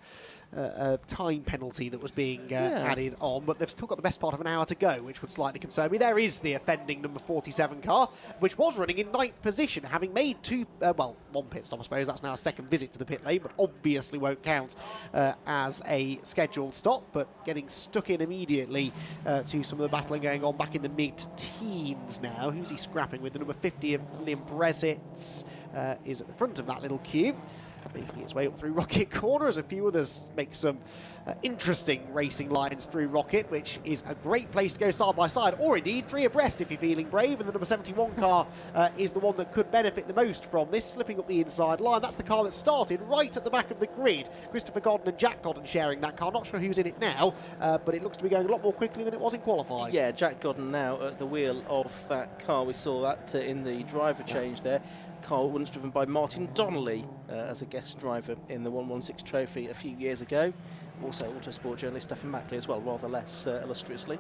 time penalty that was being added on. But they've still got the best part of an hour to go, which would slightly concern me. There is the offending number 47 car, which was running in 9th position, having made one pit stop, I suppose. That's now a second visit to the pit lane, but obviously won't count as a scheduled stop, but getting stuck in immediately to some of the battling going on back in the mid-teens now. Who's he scrapping with? The number 50 of Liam Brezitz is at the front of that little queue, making its way up through Rocket Corner as a few others make some interesting racing lines through Rocket, which is a great place to go side by side, or indeed 3 abreast if you're feeling brave. And the number 71 car is the one that could benefit the most from this, slipping up the inside line. That's the car that started right at the back of the grid. Christopher Godden and Jack Godden sharing that car. Not sure who's in it now, but it looks to be going a lot more quickly than it was in qualifying. Yeah, Jack Godden now at the wheel of that car. We saw that in the driver change there. Car once driven by Martin Donnelly as a guest driver in the 116 Trophy a few years ago. Also autosport journalist Stephen Mackley as well, rather less illustriously.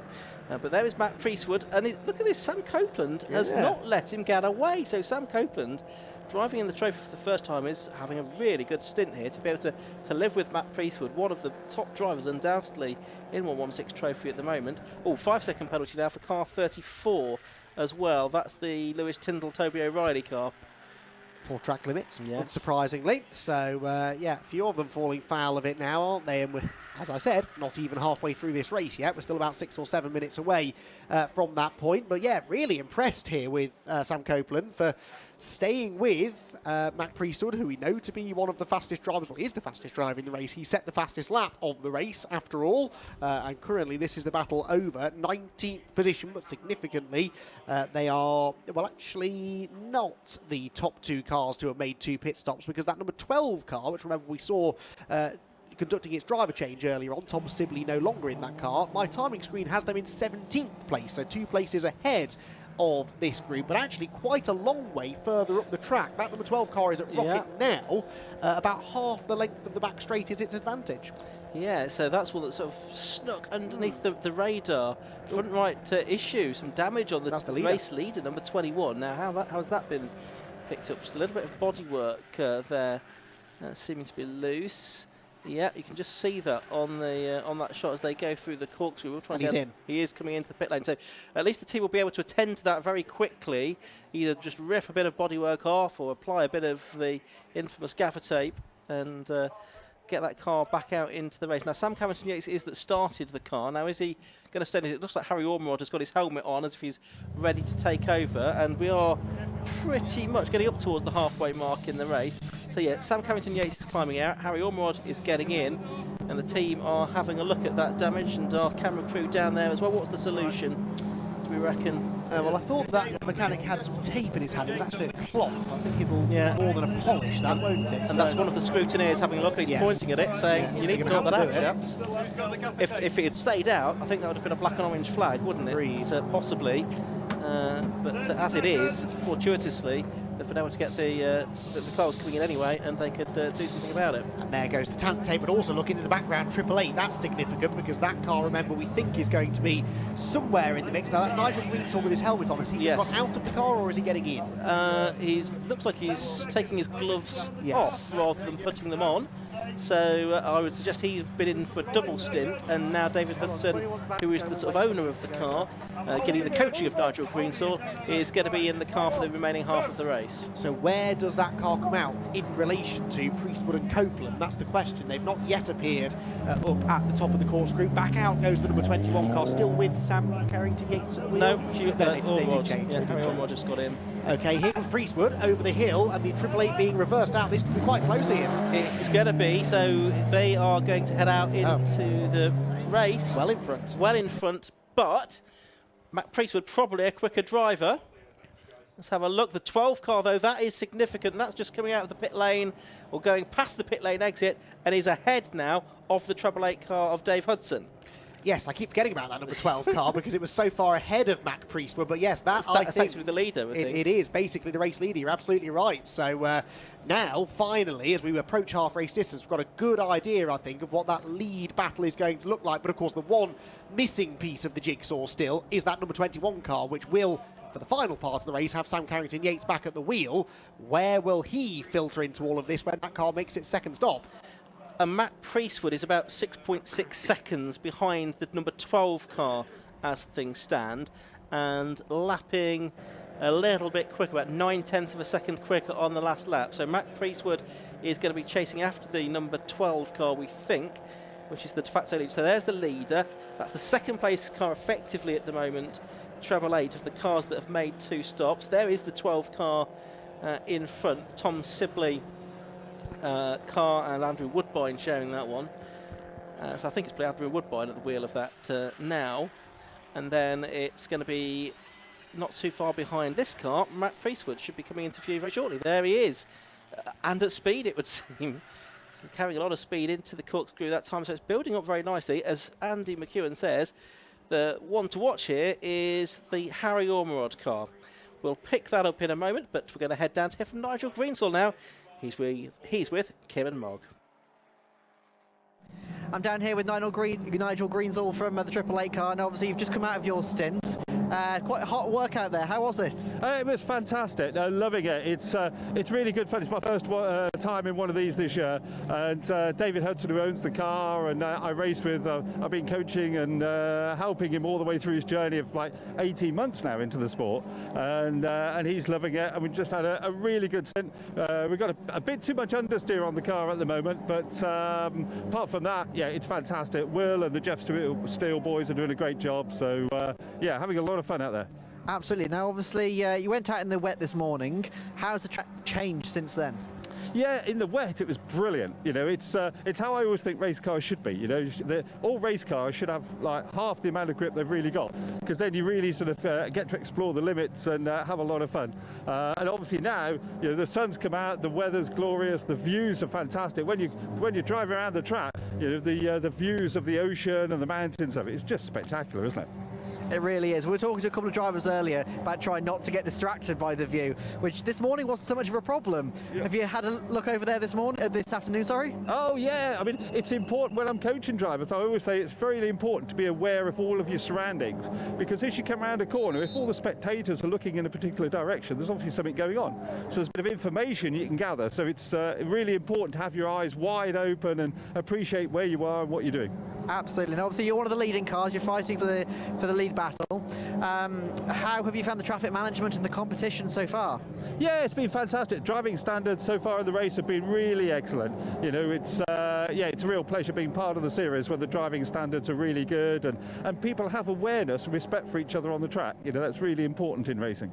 But there is Matt Priestwood, and look at this, Sam Copeland has not let him get away. So Sam Copeland driving in the trophy for the first time is having a really good stint here to be able to live with Matt Priestwood, one of the top drivers undoubtedly in 116 trophy at the moment. Oh, 5-second penalty now for car 34 as well. That's the Lewis Tyndall Toby O'Reilly car. 4 track limits, yes, unsurprisingly. So, yeah, a few of them falling foul of it now, aren't they? And we're, as I said, not even halfway through this race yet. We're still about 6 or 7 minutes away from that point. But, yeah, really impressed here with Sam Copeland for staying with Matt Priestwood, who we know to be one of the fastest drivers, well, is the fastest driver in the race. He set the fastest lap of the race, after all, and currently this is the battle over. 19th position, but significantly, they are, well, actually not the top 2 cars to have made 2 pit stops, because that number 12 car, which remember we saw conducting its driver change earlier on, Tom Sibley no longer in that car. My timing screen has them in 17th place, so 2 places ahead of this group, but actually quite a long way further up the track. That number 12 car is at Rocket now. About half the length of the back straight is its advantage. Yeah, so that's one that sort of snuck underneath the radar. Front right issue, some damage on the race leader, number 21. Now, how's that been picked up? Just a little bit of bodywork there, seeming to be loose. Yeah, you can just see that on that shot as they go through the corkscrew. We'll try and he's in. He is coming into the pit lane, so at least the team will be able to attend to that very quickly. Either just rip a bit of bodywork off or apply a bit of the infamous gaffer tape and get that car back out into the race. Now, Sam Carrington-Yates is that started the car. Now, is he going to stand it? It looks like Harry Ormerod has got his helmet on as if he's ready to take over, and we are pretty much getting up towards the halfway mark in the race. So yeah, Sam Carrington-Yates is climbing out, Harry Ormerod is getting in, and the team are having a look at that damage, and our camera crew down there as well. What's the solution, do we reckon? Well, I thought that mechanic had some tape in his hand. It's actually a cloth. I think it will more than a polish, that, won't it? And that's one of the scrutineers having a look, and he's pointing at it, saying, you need to sort that out, chaps. If it had stayed out, I think that would have been a black and orange flag, wouldn't it? Possibly. But as it is, fortuitously, they've been able to get the car was coming in anyway, and they could do something about it. And there goes the tank tape, but also looking in the background, 888. That's significant because that car, remember, we think is going to be somewhere in the mix. Now, that's Nigel Greensill with his helmet on. Has he just got out of the car, or is he getting in? Looks like he's taking his gloves off rather than putting them on. So I would suggest he's been in for a double stint, and now David Hudson, who is the sort of owner of the car, getting the coaching of Nigel Greensill, is going to be in the car for the remaining half of the race. So where does that car come out in relation to Priestwood and Copeland? That's the question. They've not yet appeared up at the top of the course group. Back out goes the number 21 car, still with Sam Carrington-Yates at the wheel. No, they did change. Harry Ormerod just got in. Okay, here comes Priestwood over the hill, and the 888 being reversed out. This could be quite close here. It's going to be, so they are going to head out into the race. Well in front. Well in front, but Matt Priestwood probably a quicker driver. Let's have a look. The 12 car, though, that is significant. That's just coming out of the pit lane, or going past the pit lane exit, and is ahead now of the 888 car of Dave Hudson. Yes, I keep forgetting about that number 12 car because it was so far ahead of Matt Priestwood. But yes, I think effectively the leader. It is basically the race leader. You're absolutely right. So now, finally, as we approach half race distance, we've got a good idea, I think, of what that lead battle is going to look like. But of course, the one missing piece of the jigsaw still is that number 21 car, which will, for the final part of the race, have Sam Carrington-Yates back at the wheel. Where will he filter into all of this when that car makes its second stop? And Matt Priestwood is about 6.6 seconds behind the number 12 car as things stand, and lapping a little bit quicker, about 9/10 of a second quicker on the last lap. So Matt Priestwood is going to be chasing after the number 12 car, we think, which is the de facto leader. So there's the leader. That's the second place car effectively at the moment, treble 8 of the cars that have made 2 stops. There is the 12 car in front, Tom Sibley car and Andrew Woodbine sharing that one. So I think it's Andrew Woodbine at the wheel of that now. And then it's going to be not too far behind this car. Matt Priestwood should be coming into view very shortly. There he is. And at speed, it would seem. So carrying a lot of speed into the corkscrew that time. So it's building up very nicely. As Andy McEwen says, the one to watch here is the Harry Ormerod car. We'll pick that up in a moment, but we're going to head down to hear from Nigel Greensill now. He's with Kieran Mogg. I'm down here with Nigel Greensill from the 888 car, and obviously you've just come out of your stint. Quite a hot workout there. How was it? It was fantastic. Loving it. It's really good fun. It's my first time in one of these this year, and David Hudson, who owns the car, and I race with. I've been coaching and helping him all the way through his journey of like 18 months now into the sport, and he's loving it. And we just had a really good stint. We've got a bit too much understeer on the car at the moment, but apart from that, yeah, it's fantastic. Will and the Jeff Steele boys are doing a great job. So yeah, having a lot of fun out there. Absolutely. Now, obviously, you went out in the wet this morning. How's the track changed since then? Yeah, in the wet it was brilliant. You know, it's how I always think race cars should be. You know, all race cars should have like half the amount of grip they've really got, because then you really sort of get to explore the limits and have a lot of fun. And obviously now, you know, the sun's come out, the weather's glorious, the views are fantastic. When you drive around the track, you know, the views of the ocean and the mountains of it, it's just spectacular, isn't it? It really is. We were talking to a couple of drivers earlier about trying not to get distracted by the view, which this morning wasn't so much of a problem. Yeah. Have you had a look over there this afternoon, sorry? Oh yeah, I mean, it's important when I'm coaching drivers. I always say it's very important to be aware of all of your surroundings, because as you come around a corner, if all the spectators are looking in a particular direction, there's obviously something going on. So there's a bit of information you can gather. So it's really important to have your eyes wide open and appreciate where you are and what you're doing. Absolutely. And obviously you're one of the leading cars, you're fighting for the lead battle. How have you found the traffic management and the competition so far? Yeah, it's been fantastic. Driving standards so far in the race have been really excellent. You know, it's a real pleasure being part of the series where the driving standards are really good and people have awareness and respect for each other on the track. You know, that's really important in racing.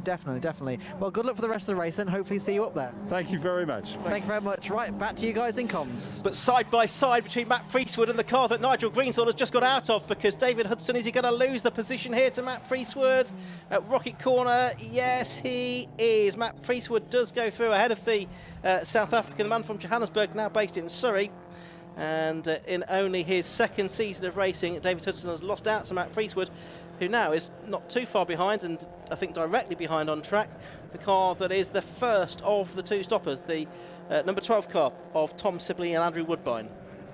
Definitely, definitely. Well, good luck for the rest of the race and hopefully see you up there. Thank you very much. Thank you very much. Right, back to you guys in comms. But side by side between Matt Priestwood and the car that Nigel Greensall has just got out of, because David Hudson, is he going to lose the position here to Matt Priestwood at Rocket Corner? Yes, he is. Matt Priestwood does go through ahead of the South African man from Johannesburg, now based in Surrey. And in only his second season of racing, David Hudson has lost out to Matt Priestwood, who now is not too far behind, and I think directly behind on track, the car that is the first of the two stoppers, the number 12 car of Tom Sibley and Andrew Woodbine.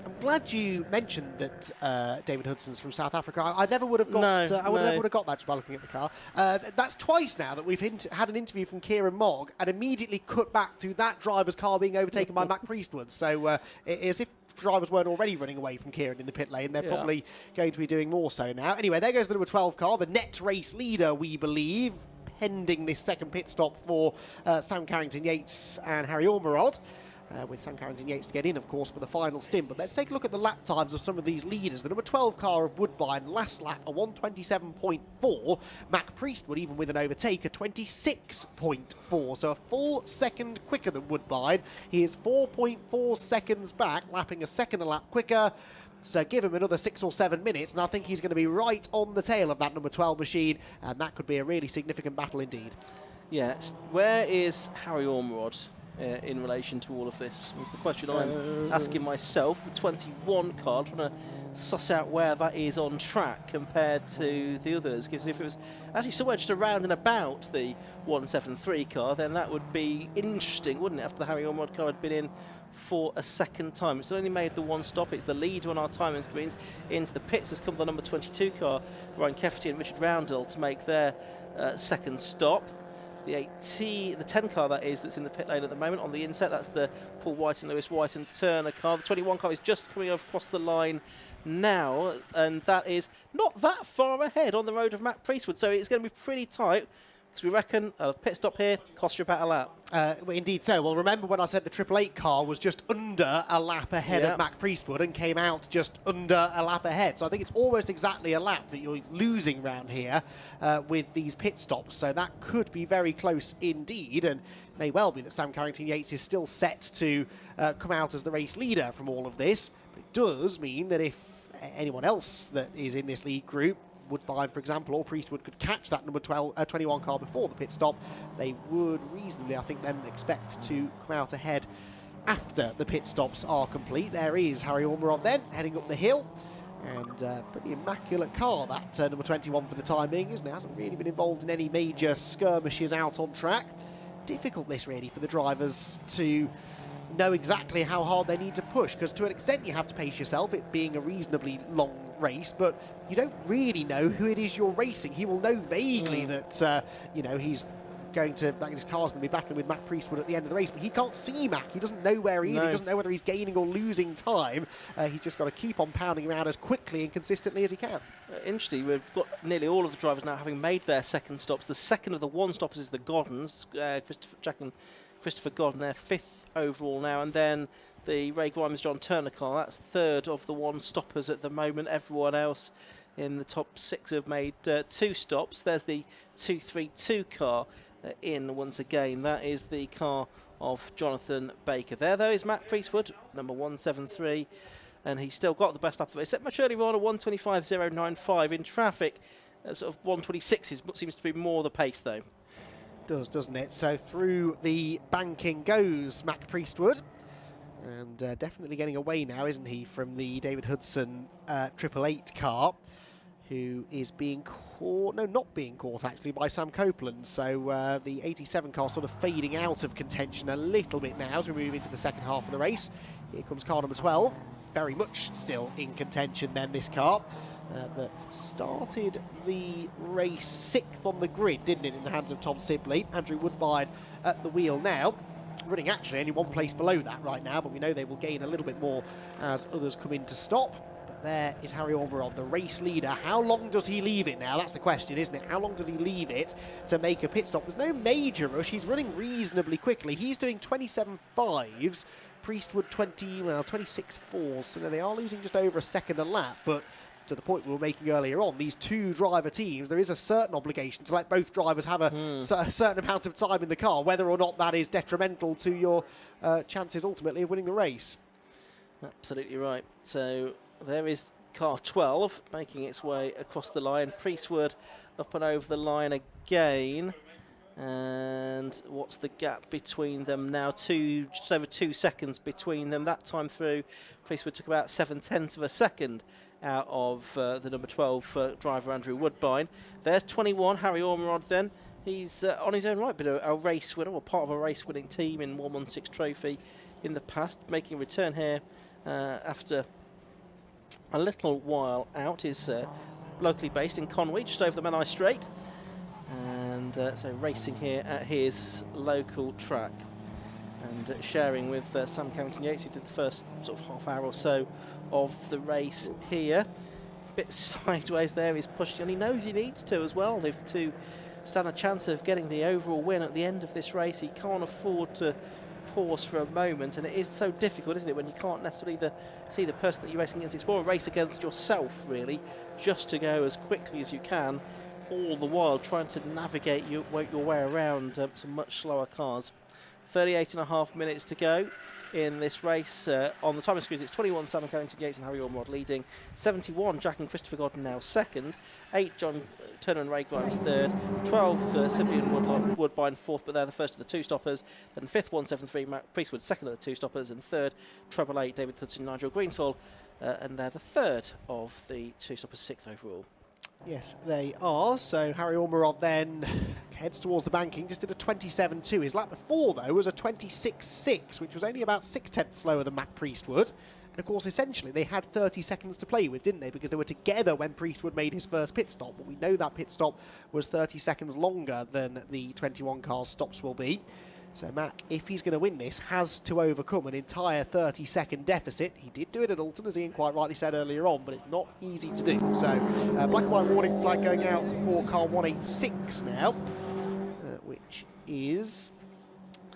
I'm glad you mentioned that David Hudson's from South Africa. I never would have got. I would never would have got that just by looking at the car. That's twice now that we've had an interview from Kieran Mogg and immediately cut back to that driver's car being overtaken by Matt Priestwood. So as if drivers weren't already running away from Kieran in the pit lane, they're probably going to be doing more so now. Anyway, there goes the number 12 car, the net race leader, we believe, pending this second pit stop for Sam Carrington-Yates and Harry Ormerod. With Sam Carrington-Yates to get in, of course, for the final stint. But let's take a look at the lap times of some of these leaders. The number 12 car of Woodbine, last lap, a 1:27.4. Mac Priestwood, even with an overtake, a 26.4. So a full second quicker than Woodbine. He is 4.4 seconds back, lapping a second a lap quicker. So give him another 6 or 7 minutes, and I think he's going to be right on the tail of that number 12 machine, and that could be a really significant battle indeed. Yes. Where is Harry Ormerod in relation to all of this was the question I'm asking myself. The 21 car, trying to suss out where that is on track compared to the others, because if it was actually somewhere just around and about the 173 car, then that would be interesting, wouldn't it, after the Harry Ormerod car had been in for a second time. It's only made the one stop. It's the leader on our timing screens. Into the pits has come the number 22 car, Ryan Kefty and Richard Roundell, to make their second stop. The 10 car that is, that's in the pit lane at the moment on the inset, that's the Paul White and Lewis White and Turner car. The 21 car is just coming across the line now, and that is not that far ahead on the road of Matt Priestwood, so it's going to be pretty tight, because we reckon a pit stop here costs you about a lap. Indeed so. Well, remember when I said the 888 car was just under a lap ahead of Mac Priestwood and came out just under a lap ahead. So I think it's almost exactly a lap that you're losing round here with these pit stops. So that could be very close indeed, and may well be that Sam Carrington-Yates is still set to come out as the race leader from all of this. But it does mean that if anyone else that is in this lead group, Woodbine, for example, or Priestwood, could catch that number 21 car before the pit stop, they would reasonably, I think, then expect to come out ahead after the pit stops are complete. There is Harry Ormerod then, heading up the hill. And pretty immaculate car, that number 21 for the time being, isn't it? Hasn't really been involved in any major skirmishes out on track. Difficult this, really, for the drivers to know exactly how hard they need to push, because to an extent you have to pace yourself, it being a reasonably long race, but you don't really know who it is you're racing. He will know vaguely that, you know, he's going to, like, his car's going to be battling with Matt Priestwood at the end of the race, but he can't see Mac. He doesn't know where he is. He doesn't know whether he's gaining or losing time. He's just got to keep on pounding around as quickly and consistently as he can. Interestingly, we've got nearly all of the drivers now having made their second stops. The second of the one stoppers is the Goddens, Jack and Christopher Godden, they're 5th overall now, and then the Ray Grimes John Turner car, that's 3rd of the one stoppers at the moment. Everyone else in the top 6 have made 2 stops. There's the 232 car in once again. That is the car of Jonathan Baker. There, though, is Matt Priestwood, number 173, and he's still got the best lap of it. Except much earlier on, a 125.095 in traffic. Sort of 126 seems to be more the pace, though. Does, doesn't it? So through the banking goes Mac Priestwood. And definitely getting away now, isn't he, from the David Hudson 888 car, who is being caught, no, not being caught actually, by Sam Copeland. So the 87 car sort of fading out of contention a little bit now as we move into the second half of the race. Here comes car number 12, very much still in contention then, this car. That started the race 6th on the grid, didn't it, in the hands of Tom Sibley. Andrew Woodbine at the wheel now, running actually only one place below that right now, but we know they will gain a little bit more as others come in to stop. But there is Harry Ormerod, the race leader. How long does he leave it now? That's the question, isn't it? How long does he leave it to make a pit stop? There's no major rush. He's running reasonably quickly. He's doing 27.5s. Priestwood 26.4s. So they are losing just over a second a lap, but to the point we were making earlier on, these 2 driver teams, there is a certain obligation to let both drivers have a certain amount of time in the car, whether or not that is detrimental to your chances ultimately of winning the race. Absolutely right. So there is car 12 making its way across the line. Priestwood up and over the line again. And what's the gap between them now? Just over 2 seconds between them. That time through, Priestwood took about 7/10 of a second out of the number 12 driver Andrew Woodbine. There's 21, Harry Ormerod then. He's on his own right, but a race winner, or part of a race winning team in 116 Trophy in the past, making a return here after a little while out. He's locally based in Conway, just over the Menai Strait, and so racing here at his local track. And sharing with Sam Carrington-Yates, who did the first sort of half hour or so of the race here. A bit sideways there, he's pushing, and he knows he needs to as well, if to stand a chance of getting the overall win at the end of this race. He can't afford to pause for a moment, and it is so difficult, isn't it, when you can't necessarily see the person that you're racing against. It's more a race against yourself, really, just to go as quickly as you can, all the while trying to navigate your way around some much slower cars. 38.5 minutes to go in this race. On the timing screens, it's 21 Sam Carrington-Yates and Harry Ormerod leading. 71 Jack and Christopher Godden now second. 8 John Turner and Ray Grimes third. 12 Sibley and Woodbine fourth, but they're the first of the 2 stoppers. Then 5th 173 Matt Priestwood, second of the 2 stoppers, and 3rd Treble 8 David Hudson, Nigel Greensall, and they're the 3rd of the 2 stoppers, 6th overall. Yes, they are. So Harry Ormerod then heads towards the banking, just did a 27.2. His lap before, though, was a 26.6, which was only about 6/10 slower than Matt Priestwood. And, of course, essentially, they had 30 seconds to play with, didn't they? Because they were together when Priestwood made his first pit stop. But we know that pit stop was 30 seconds longer than the 21 car's stops will be. So Mac, if he's going to win this, has to overcome an entire 30-second deficit. He did do it at Alton, as Ian quite rightly said earlier on, but it's not easy to do. So black and white warning flag going out for car 186 now, which is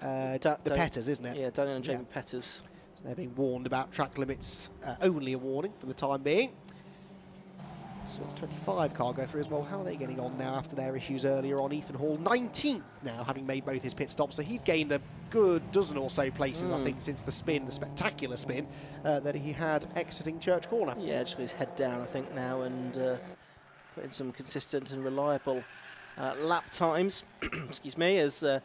the Petters, isn't it? Yeah, Daniel and Jamie Petters. So they're being warned about track limits, only a warning for the time being. So 25 car go through as well. How are they getting on now after their issues earlier on? Ethan Hall, 19th now, having made both his pit stops. So he's gained a good dozen or so places, I think, since the spectacular spin that he had exiting Church Corner. Yeah, just got his head down, I think, now, and put in some consistent and reliable lap times. Excuse me, as over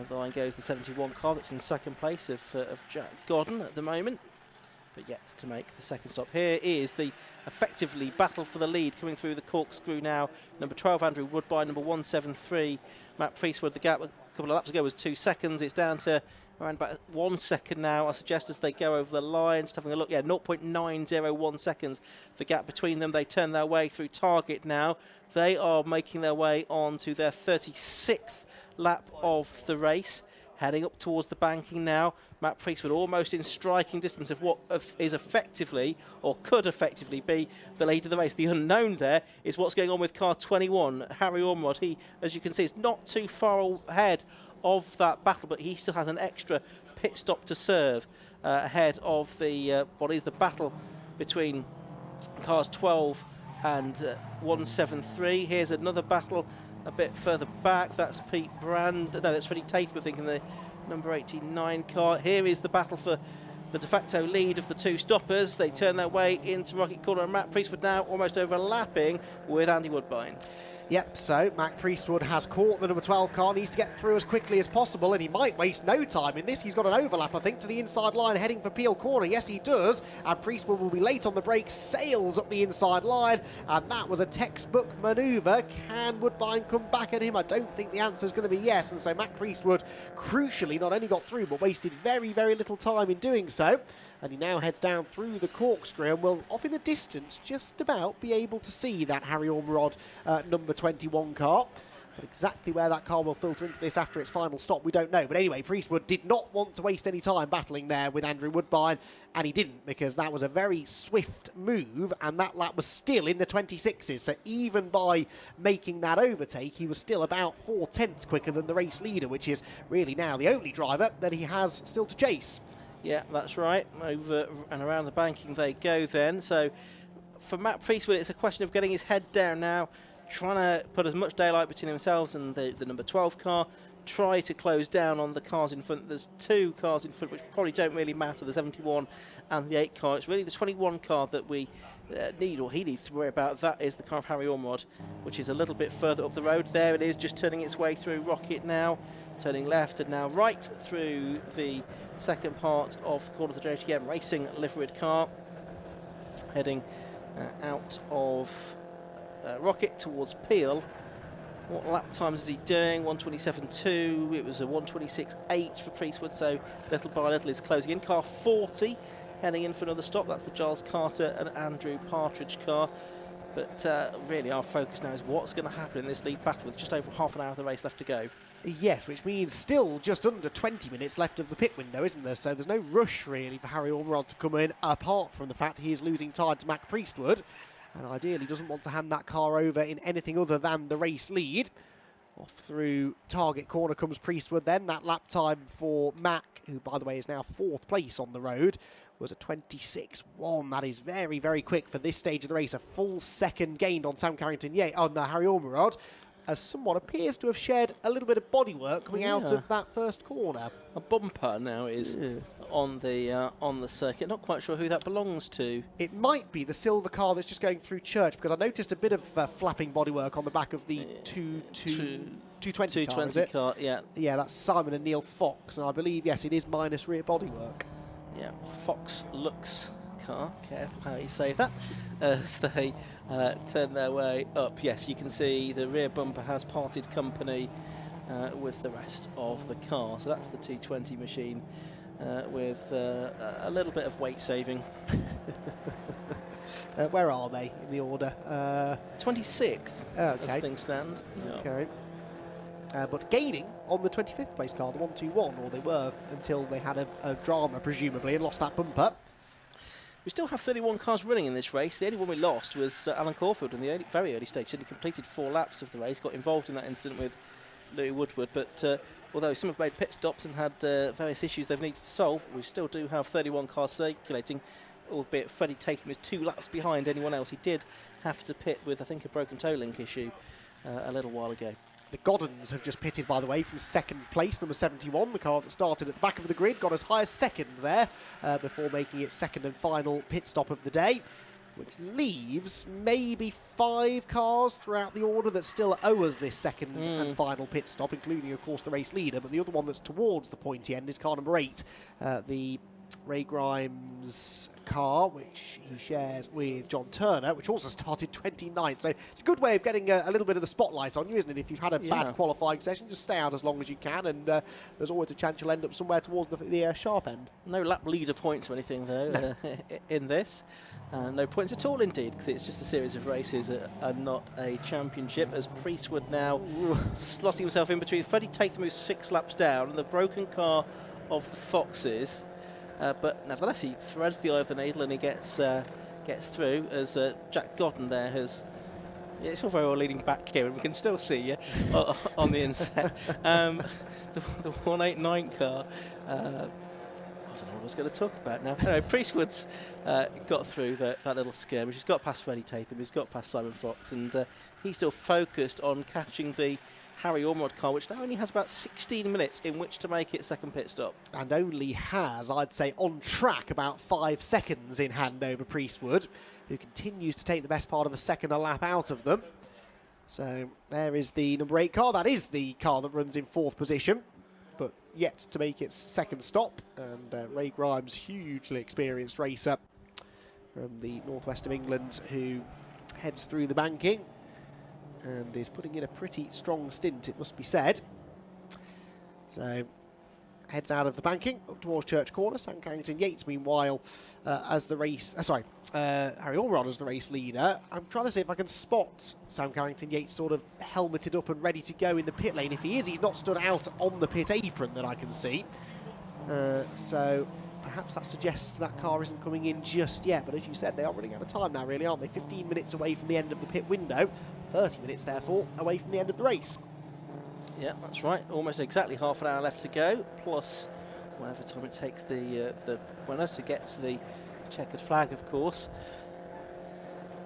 the line goes the 71 car that's in second place of Jack Godden at the moment, but yet to make the second stop. Here is the effectively battle for the lead coming through the corkscrew now. Number 12 Andrew Woodbine, number 173 Matt Priestwood. The gap couple of laps ago was 2 seconds. It's down to around about 1 second now, I suggest, as they go over the line. Just having a look, 0.901 seconds, the gap between them. They turn their way through target now. They are making their way on to their 36th lap of the race, heading up towards the banking now. Matt Priestwood almost in striking distance of what is effectively, or could effectively be, the lead of the race. The unknown there is what's going on with car 21, Harry Ormerod. He, as you can see, is not too far ahead of that battle, but he still has an extra pit stop to serve ahead of the what is the battle between cars 12 and 173. Here's another battle a bit further back. That's Pete Brand. No, that's Freddie Tatham, I think, in the number 89 car. Here is the battle for the de facto lead of the two stoppers. They turn their way into Rocket Corner, and Matt Priestwood now almost overlapping with Andy Woodbine. Yep, so Matt Priestwood has caught the number 12 car, needs to get through as quickly as possible, and he might waste no time in this. He's got an overlap, I think, to the inside line, heading for Peel Corner. Yes, he does, and Priestwood will be late on the brakes, sails up the inside line, and that was a textbook manoeuvre. Can Woodbine come back at him? I don't think the answer is going to be yes, and so Matt Priestwood, crucially, not only got through, but wasted very, very little time in doing so. And he now heads down through the corkscrew and will, off in the distance, just about be able to see that Harry Ormerod number 21 car. But exactly where that car will filter into this after its final stop, we don't know. But anyway, Priestwood did not want to waste any time battling there with Andrew Woodbine, and he didn't, because that was a very swift move, and that lap was still in the 26s. So even by making that overtake, he was still about 4/10 quicker than the race leader, which is really now the only driver that he has still to chase. Yeah, that's right. Over and around the banking they go then. So for Matt Priestwood, it's a question of getting his head down now, trying to put as much daylight between themselves and the number 12 car, try to close down on the cars in front. There's two cars in front which probably don't really matter, the 71 and the 8 car. It's really the 21 car that we need, or he needs to worry about. That is the car of Harry Ormerod, which is a little bit further up the road. There it is, just turning its way through Rocket now, turning left and now right through the second part of the corner of the JTM Racing liveried car, heading out of Rocket towards Peel. What lap times is he doing? 1:27.2. It was a 1:26.8 for Priestwood, so little by little is closing in. Car 40 heading in for another stop. That's the Giles Carter and Andrew Partridge car. But really our focus now is what's going to happen in this lead battle with just over half an hour of the race left to go. Yes, which means still just under 20 minutes left of the pit window, isn't there? So there's no rush really for Harry Ormerod to come in, apart from the fact he is losing time to Mac Priestwood, and ideally doesn't want to hand that car over in anything other than the race lead. Off through target corner comes Priestwood then. That lap time for Mac, who by the way is now 4th place on the road, was a 26.1. That is very, very quick for this stage of the race. A full second gained on Sam Carrington-Yates. Oh no, Harry Ormerod, as someone appears to have shed a little bit of bodywork coming out of that first corner. A bumper now is on the circuit. Not quite sure who that belongs to. It might be the silver car that's just going through Church, because I noticed a bit of flapping bodywork on the back of the 220 car, yeah. Yeah, that's Simon and Neil Fox, and I believe, yes, it is minus rear bodywork. Yeah, Fox Lux car, careful how you say that, as they turn their way up. Yes, you can see the rear bumper has parted company with the rest of the car. So that's the 220 machine with a little bit of weight saving. Where are they in the order? 26th, okay. as things stand. Okay. But gaining on the 25th place car, the 121, or they were until they had a drama, presumably, and lost that bumper. We still have 31 cars running in this race. The only one we lost was Alan Caulfield in the very early stage. He completed 4 laps of the race, got involved in that incident with Louis Woodward. But although some have made pit stops and had various issues they've needed to solve, we still do have 31 cars circulating, albeit Freddie Tatham is 2 laps behind anyone else. He did have to pit with, I think, a broken toe link issue a little while ago. The Goddens have just pitted, by the way, from 2nd place, number 71, the car that started at the back of the grid, got as high as 2nd there before making its 2nd and final pit stop of the day, which leaves maybe 5 cars throughout the order that still owe us this 2nd and final pit stop, including, of course, the race leader, but the other one that's towards the pointy end is car number 8, the Ray Grimes' car, which he shares with John Turner, which also started 29th. So it's a good way of getting a little bit of the spotlight on you, isn't it? If you've had a bad qualifying session, just stay out as long as you can, and there's always a chance you'll end up somewhere towards the sharp end. No lap leader points or anything, though, in this. No points at all, indeed, because it's just a series of races and not a championship, as Priestwood now slotting himself in between Freddie Tatham, who's 6 laps down, and the broken car of the Foxes. But nevertheless, he threads the eye of the needle and he gets through, as Jack Godden there has... Yeah, it's all very well leading back here, and we can still see you on the inset. The 189 car... I don't know what I was going to talk about now. Anyway, Priestwood's got through that little skirmish. He's got past Freddie Tatham, he's got past Simon Fox, and he's still focused on catching the Harry Ormerod car, which now only has about 16 minutes in which to make its second pit stop. And only has, I'd say, on track about 5 seconds in hand over Priestwood, who continues to take the best part of a second a lap out of them. So there is the number 8 car. That is the car that runs in 4th position, but yet to make its second stop. And Ray Grimes, hugely experienced racer from the northwest of England, who heads through the banking and is putting in a pretty strong stint, it must be said. So heads out of the banking up towards Church Corner. Sam Carrington-Yates, meanwhile, as the race... Harry Ormerod as the race leader. I'm trying to see if I can spot Sam Carrington-Yates sort of helmeted up and ready to go in the pit lane. If he is, he's not stood out on the pit apron that I can see. So perhaps that suggests that car isn't coming in just yet. But as you said, they are running out of time now, really, aren't they? 15 minutes away from the end of the pit window. 30 minutes, therefore, away from the end of the race. Yeah, that's right. Almost exactly half an hour left to go, plus whatever time it takes the winner to get to the checkered flag, of course.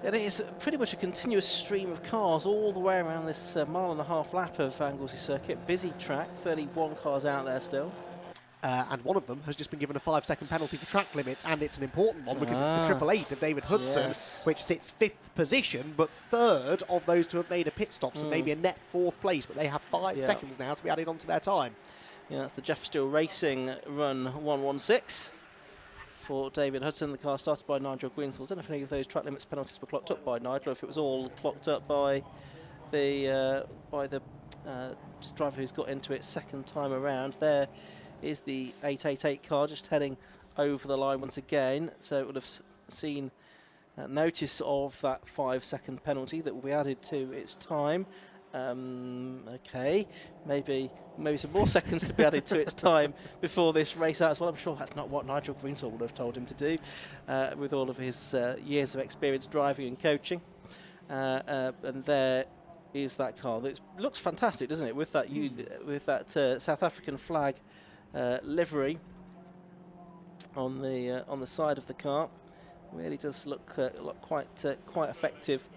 It is pretty much a continuous stream of cars all the way around this mile-and-a-half lap of Anglesey Circuit. Busy track, 31 cars out there still. And one of them has just been given a 5-second penalty for track limits, and it's an important one because it's the 888 of David Hudson, which sits 5th position, but 3rd of those to have made a pit stop, so maybe a net 4th place, but they have 5 seconds now to be added onto their time. Yeah, that's the Jeff Steele Racing run 116 for David Hudson. The car started by Nigel Greensall. I don't know if any of those track limits penalties were clocked up by Nigel, or if it was all clocked up by the driver who's got into it second time around. There is the 888 car just heading over the line once again, so it would have seen notice of that 5-second penalty that will be added to its time. Okay, maybe some more seconds to be added to its time before this race out as well. I'm sure that's not what Nigel Greensall would have told him to do with all of his years of experience driving and coaching. And there is that car. That looks fantastic, doesn't it? With that South African flag livery on the side of the car, really does look quite effective.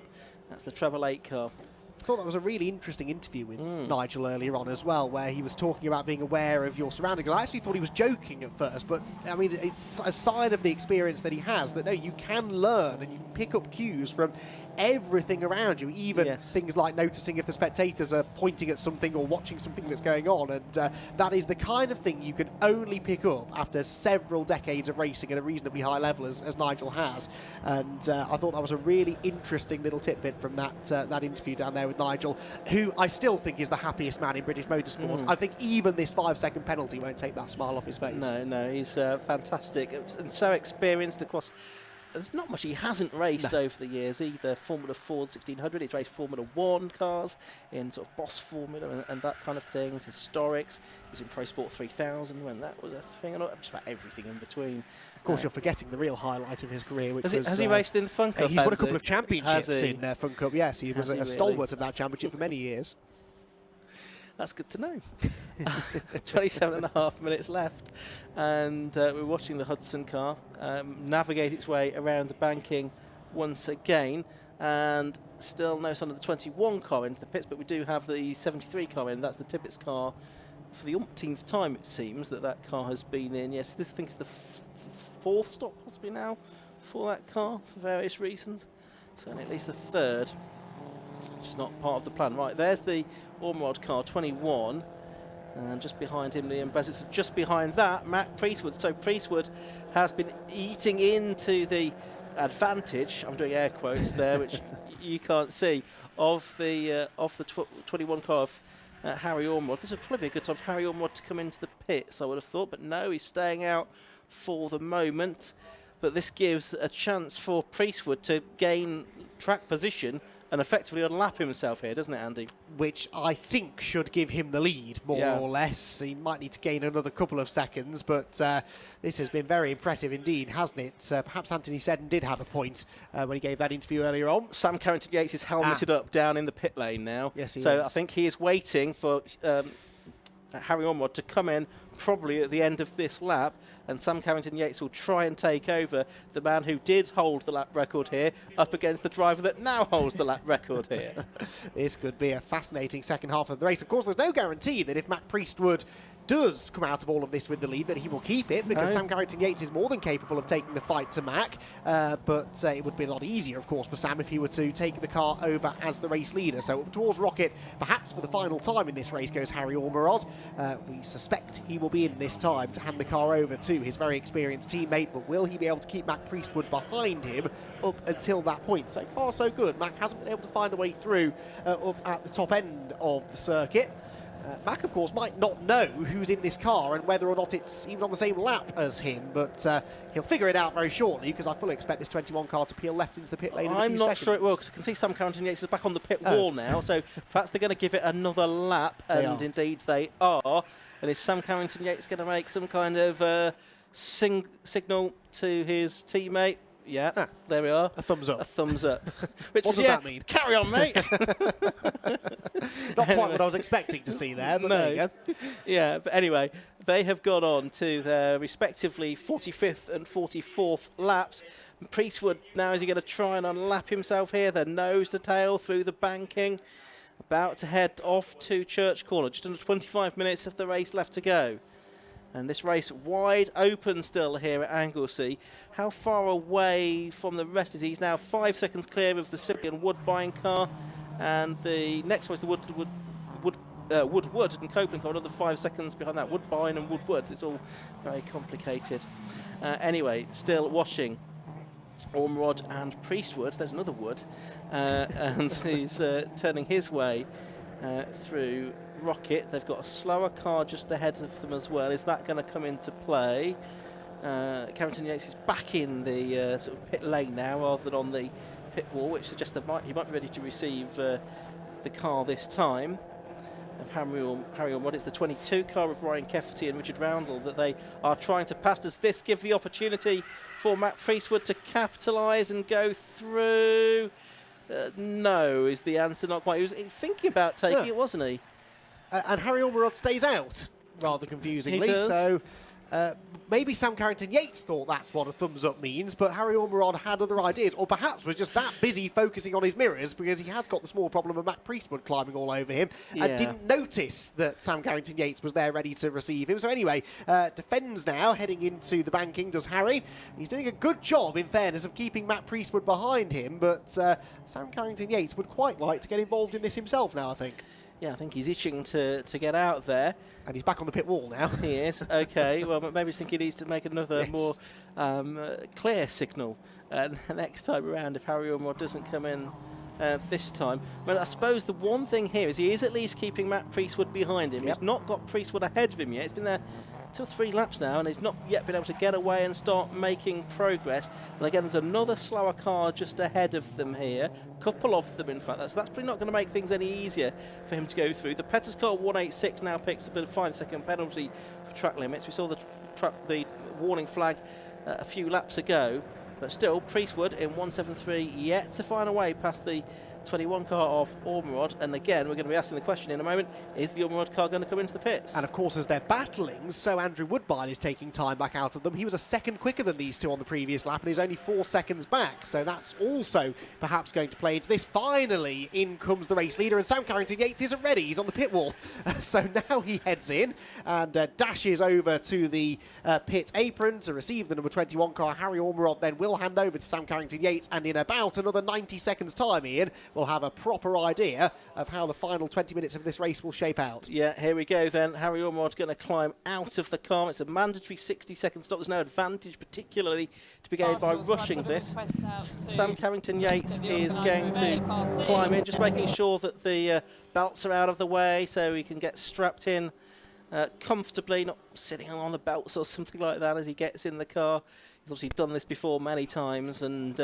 That's the Treble 8 car. I thought that was a really interesting interview with Nigel earlier on as well, where he was talking about being aware of your surroundings. I actually thought he was joking at first, but I mean, it's a side of the experience that he has that, no, you can learn and you can pick up cues from everything around you, even things like noticing if the spectators are pointing at something or watching something that's going on, and that is the kind of thing you can only pick up after several decades of racing at a reasonably high level, as Nigel has. And I thought that was a really interesting little tidbit from that interview down there with Nigel, who I still think is the happiest man in British motorsport. I think even this 5-second penalty won't take that smile off his face. No, he's fantastic and so experienced across. There's not much he hasn't raced over the years either. Formula Ford 1600, he's raced Formula 1 cars in sort of Boss Formula and that kind of thing. It's historics. He's in Pro Sport 3000 when that was a thing, and just about everything in between. Of course, you're forgetting the real highlight of his career, which has he raced in the Fun Cup? He's won a couple of championships in Fun Cup, yes. He was a stalwart of that championship for many years. That's good to know. 27.5 minutes left, and we're watching the Hudson car navigate its way around the banking once again, and still no sign of the 21 car into the pits, but we do have the 73 car in. That's the Tippett's car for the umpteenth time, it seems, that car has been in. Yes, this I think is the 4th stop possibly now for that car for various reasons. Certainly at least the 3rd. Which is not part of the plan. Right, there's the Ormerod car, 21. And just behind him, Liam Brezitz. Just behind that, Matt Priestwood. So Priestwood has been eating into the advantage, I'm doing air quotes there, which you can't see, of the 21 car of Harry Ormerod. This would probably be a good time for Harry Ormerod to come into the pits, I would have thought, but no, he's staying out for the moment. But this gives a chance for Priestwood to gain track position and effectively unlap himself here, doesn't it, Andy? Which I think should give him the lead, more or less. He might need to gain another couple of seconds, but this has been very impressive indeed, hasn't it? Perhaps Anthony Seddon did have a point when he gave that interview earlier on. Sam Carrington-Yates is helmeted up down in the pit lane now. Yes, he is. So I think he is waiting for Harry Ormerod to come in probably at the end of this lap, and Sam Carrington-Yates will try and take over the man who did hold the lap record here up against the driver that now holds the lap record here. This could be a fascinating second half of the race. Of course, there's no guarantee that if Matt Priestwood does come out of all of this with the lead, that he will keep it, because Sam Carrington-Yates is more than capable of taking the fight to Mac, but it would be a lot easier, of course, for Sam if he were to take the car over as the race leader. So up towards Rocket, perhaps for the final time in this race, goes Harry Ormerod. We suspect he will be in this time to hand the car over to his very experienced teammate, but will he be able to keep Mac Priestwood behind him up until that point? So far, so good. Mac hasn't been able to find a way through up at the top end of the circuit. Mac, of course, might not know who's in this car and whether or not it's even on the same lap as him, but he'll figure it out very shortly, because I fully expect this 21 car to peel left into the pit lane in a few I'm not seconds. sure it will, because I can see Sam Carrington-Yates is back on the pit wall now, so perhaps they're going to give it another lap, and indeed they are. And is Sam Carrington-Yates going to make some kind of signal to his teammate? Yeah, there we are. A thumbs up. A thumbs up. Which What does that mean? Carry on, mate. Not quite what I was expecting to see there, but there you go. Yeah, but anyway, they have gone on to their respectively 45th and 44th laps. Priestwood now, is he going to try and unlap himself here? They're nose to tail through the banking. About to head off to Church Corner. Just under 25 minutes of the race left to go. And this race wide open still here at Anglesey. How far away from the rest is he? He's now 5 seconds clear of the Sibley and Woodbine car. And the next one is the Woodwood and Copeland car, another 5 seconds behind that. Woodbine and Woodwood. It's all very complicated. Anyway, still watching Ormerod and Priestwood. There's another Wood. And he's turning his way through Rocket. They've got a slower car just ahead of them as well. Is that going to come into play? Carrington-Yates is back in the sort of pit lane now rather than on the pit wall, which suggests that he might be ready to receive the car this time of Harry Ormerod. It's the 22 car of Ryan Kefferty and Richard Roundle that they are trying to pass. Does this give the opportunity for Matt Priestwood to capitalise and go through? No, is the answer. Not quite. He was thinking about taking it, wasn't he? And Harry Ormerod stays out, rather confusingly. He does. So maybe Sam Carrington-Yates thought that's what a thumbs up means, but Harry Ormerod had other ideas, or perhaps was just that busy focusing on his mirrors, because he has got the small problem of Matt Priestwood climbing all over him, and didn't notice that Sam Carrington-Yates was there ready to receive him. So anyway, defends now, heading into the banking, does Harry. He's doing a good job, in fairness, of keeping Matt Priestwood behind him, but Sam Carrington-Yates would quite like to get involved in this himself now, I think. Yeah, I think he's itching to get out there. And he's back on the pit wall now. He is. Okay, well, maybe he's thinking he needs to make another more clear signal next time around if Harry Ormerod doesn't come in this time. But I suppose the one thing here is he is at least keeping Matt Priestwood behind him. He's not got Priestwood ahead of him yet. He's been there 2 or 3 laps now, and he's not yet been able to get away and start making progress. And again, there's another slower car just ahead of them here. A couple of them, in fact. So that's probably not going to make things any easier for him to go through. The Petters car 186 now picks up a 5-second penalty for track limits. We saw the warning flag a few laps ago. But still, Priestwood in 173 yet to find a way past the 21 car of Ormerod. And again, we're going to be asking the question in a moment, is the Ormerod car going to come into the pits? And of course, as they're battling, so Andrew Woodbine is taking time back out of them. He was a second quicker than these two on the previous lap, and he's only 4 seconds back. So that's also perhaps going to play into this. Finally, in comes the race leader, and Sam Carrington-Yates isn't ready. He's on the pit wall. So now he heads in and dashes over to the pit apron to receive the number 21 car. Harry Ormerod then will will hand over to Sam Carrington-Yates, and in about another 90 seconds time, Ian, we'll have a proper idea of how the final 20 minutes of this race will shape out. Yeah, here we go then. Harry Ormerod's going to climb out of the car. It's a mandatory 60-second stop. There's no advantage particularly to be gained by rushing this. Sam Carrington-Yates is going to climb in, just making sure that the belts are out of the way so he can get strapped in comfortably, not sitting on the belts or something like that as he gets in the car. He's obviously done this before many times and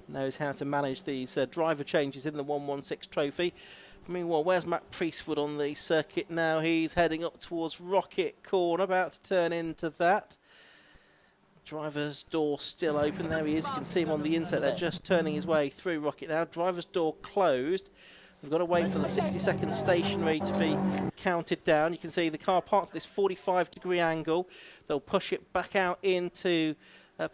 knows how to manage these driver changes in the 116 trophy. Meanwhile, where's Matt Priestwood on the circuit now? He's heading up towards Rocket Corner, about to turn into that. Driver's door still open. There he is. You can see him on the inside. They're just turning his way through Rocket now. Driver's door closed. We've got to wait for the 60-second stationary to be counted down. You can see the car parked at this 45-degree angle. They'll push it back out into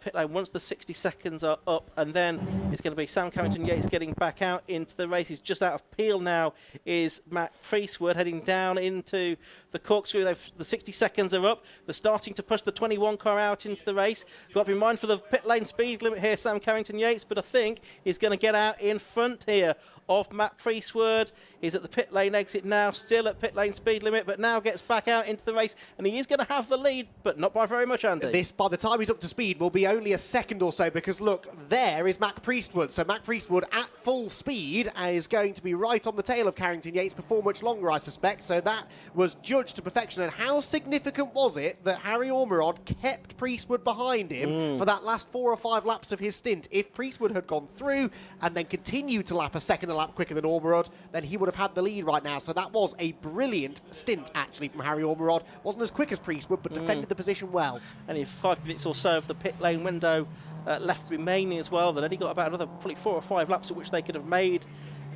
pit lane once the 60 seconds are up, and then it's going to be Sam Carrington-Yates getting back out into the race. He's just out of Peel now is Matt Priestwood heading down into the corkscrew. The 60 seconds are up. They're starting to push the 21 car out into the race. Got to be mindful of the pit lane speed limit here, Sam Carrington-Yates, but I think he's going to get out in front here of Matt Priestwood. He's at the pit lane exit now, still at pit lane speed limit, but now gets back out into the race, and he is going to have the lead, but not by very much, Andy. This, by the time he's up to speed, will be only a second or so, because look, there is Matt Priestwood. So Matt Priestwood at full speed is going to be right on the tail of Carrington-Yates before much longer, I suspect. So that was judged to perfection. And how significant was it that Harry Ormerod kept Priestwood behind him for that last 4 or 5 laps of his stint? If Priestwood had gone through and then continued to lap a second lap quicker than Ormerod, then he would have had the lead right now. So that was a brilliant stint, actually, from Harry Ormerod. Wasn't as quick as Priestwood, but defended the position well. Only 5 minutes or so of the pit lane window left remaining as well. They'd only got about another probably 4 or 5 laps at which they could have made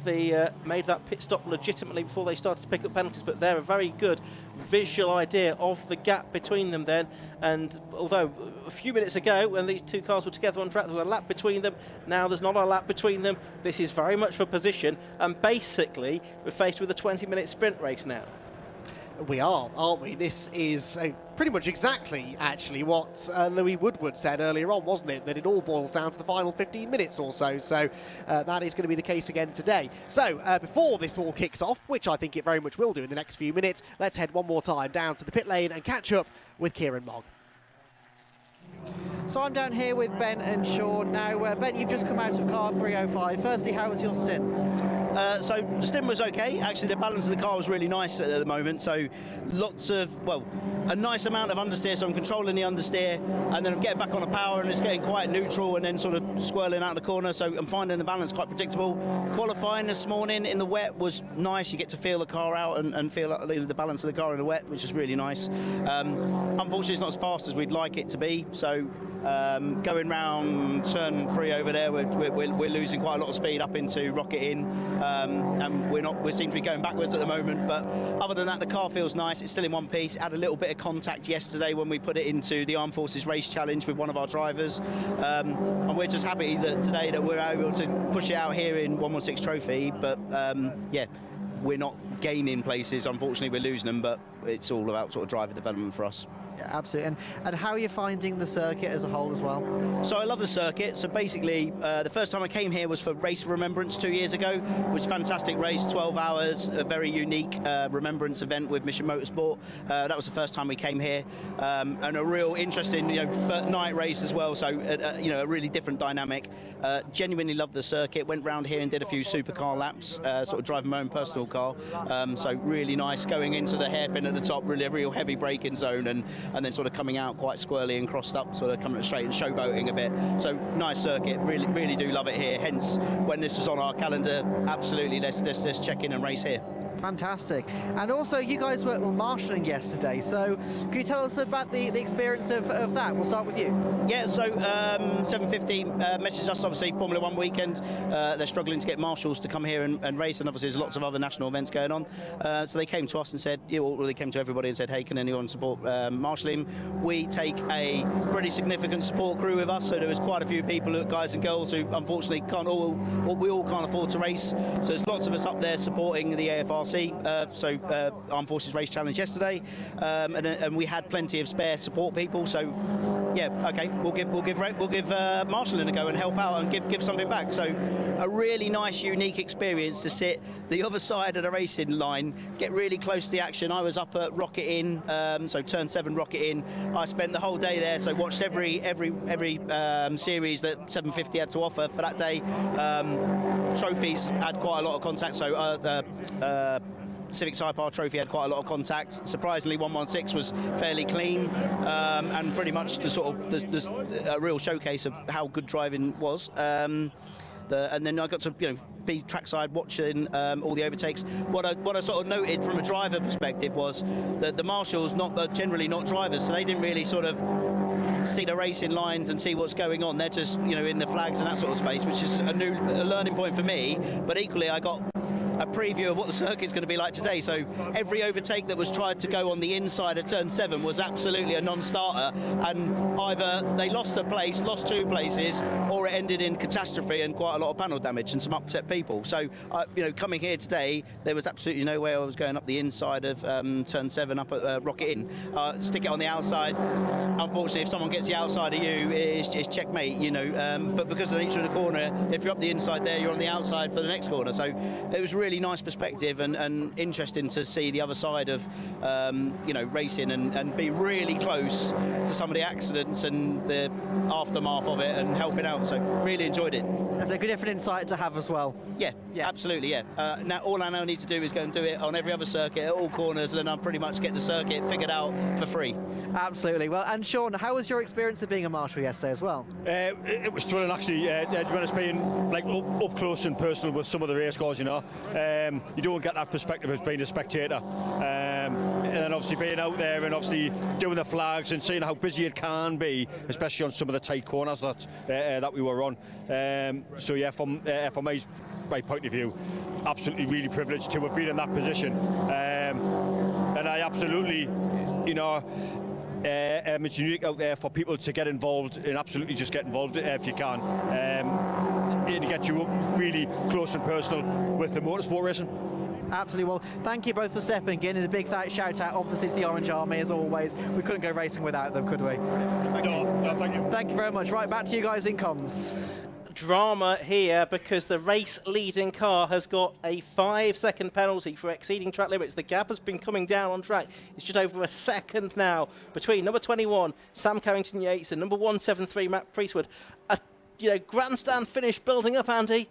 that pit stop legitimately before they started to pick up penalties, but they're a very good visual idea of the gap between them then. And although a few minutes ago when these two cars were together on track there was a lap between them, now there's not a lap between them. This is very much for position, and basically we're faced with a 20-minute sprint race now. We are, aren't we? This is pretty much exactly, actually, what Louis Woodward said earlier on, wasn't it? That it all boils down to the final 15 minutes or so. So that is going to be the case again today. So before this all kicks off, which I think it very much will do in the next few minutes, let's head one more time down to the pit lane and catch up with Kieran Mogg. So I'm down here with Ben and Sean. Now, Ben, you've just come out of car 305. Firstly, how was your stint? So the stint was okay. Actually, the balance of the car was really nice at the moment. So a nice amount of understeer. So I'm controlling the understeer, and then I'm getting back on the power, and it's getting quite neutral, and then sort of swirling out of the corner. So I'm finding the balance quite predictable. Qualifying this morning in the wet was nice. You get to feel the car out and feel the balance of the car in the wet, which is really nice. Unfortunately, it's not as fast as we'd like it to be. So going round turn 3 over there, we're losing quite a lot of speed up into Rocket Inn, and we seem to be going backwards at the moment. But other than that, the car feels nice. It's still in one piece. Had a little bit of contact yesterday when we put it into the Armed Forces Race Challenge with one of our drivers, and we're just happy that today that we're able to push it out here in 116 Trophy. But yeah, we're not gaining places. Unfortunately, we're losing them. But it's all about sort of driver development for us. Yeah, absolutely. And how are you finding the circuit as a whole as well? So I love the circuit. So basically, the first time I came here was for Race of Remembrance 2 years ago, which was a fantastic race, 12 hours, a very unique remembrance event with Mission Motorsport. That was the first time we came here, and a real interesting, night race as well. So a really different dynamic. Genuinely loved the circuit. Went round here and did a few supercar laps, sort of driving my own personal car. So really nice going into the hairpin at the top, really a real heavy braking zone, and then sort of coming out quite squirrely and crossed up, sort of coming straight and showboating a bit. So nice circuit, really do love it here. Hence, when this was on our calendar, absolutely let's check in and race here. Fantastic. And also, you guys were marshalling yesterday, so can you tell us about the experience of that? We'll start with you. Yeah, so 750 messaged us, obviously, Formula 1 weekend. They're struggling to get marshals to come here and race, and obviously there's lots of other national events going on. So they came to us and said, they came to everybody and said, hey, can anyone support marshalling? We take a pretty significant support crew with us, so there was quite a few people, guys and girls, who unfortunately we all can't afford to race. So there's lots of us up there supporting the AFRC Anglesey, Armed Forces Race Challenge yesterday, and we had plenty of spare support people. So, yeah, okay, we'll give marshalling a go and help out and give something back. So, a really nice, unique experience to sit the other side of the racing line, get really close to the action. I was up at Rocket Inn, so Turn 7 Rocket Inn. I spent the whole day there, so watched every series that 750 had to offer for that day. Trophies had quite a lot of contact, so Civic Typar Trophy had quite a lot of contact. Surprisingly, 116 was fairly clean, and pretty much the real showcase of how good driving was. And then I got to be trackside watching all the overtakes. What I sort of noted from a driver perspective was that the marshals generally not drivers, so they didn't really sort of see the racing lines and see what's going on. They're just in the flags and that sort of space, which is a learning point for me. But equally, I got a preview of what the circuit's going to be like today. So every overtake that was tried to go on the inside of Turn 7 was absolutely a non-starter, and either they lost a place, lost 2 places, or it ended in catastrophe and quite a lot of panel damage and some upset people. So coming here today, there was absolutely no way I was going up the inside of Turn 7 up at Rocket Inn. Stick it on the outside. Unfortunately, if someone gets the outside of you, it's checkmate, but because of the nature of the corner, if you're up the inside there, you're on the outside for the next corner. So it was really nice perspective and interesting to see the other side of racing and be really close to some of the accidents and the aftermath of it and helping out. So really enjoyed it. A good different insight to have as well. Yeah, absolutely, yeah. Now all I now need to do is go and do it on every other circuit at all corners, and then I'll pretty much get the circuit figured out for free. Absolutely. Well, and Sean, how was your experience of being a marshal yesterday as well? It was thrilling, actually. When it's being like up close and personal with some of the race cars, you don't get that perspective as being a spectator. And then obviously being out there and obviously doing the flags and seeing how busy it can be, especially on some of the tight corners that we were on. So yeah, from my point of view, absolutely really privileged to have been in that position. And I absolutely, it's unique out there for people to get involved and absolutely just get involved if you can. It gets you up really close and personal with the motorsport racing. Absolutely. Well, thank you both for stepping in, and a big shout out obviously to the Orange Army as always. We couldn't go racing without them, could we? No, thank you. Thank you very much. Right, back to you guys in comms. Drama here because the race leading car has got a 5-second penalty for exceeding track limits. The gap has been coming down on track. It's just over a second now between number 21 Sam Carrington-Yates and number 173 Matt Priestwood. A grandstand finish building up, Andy,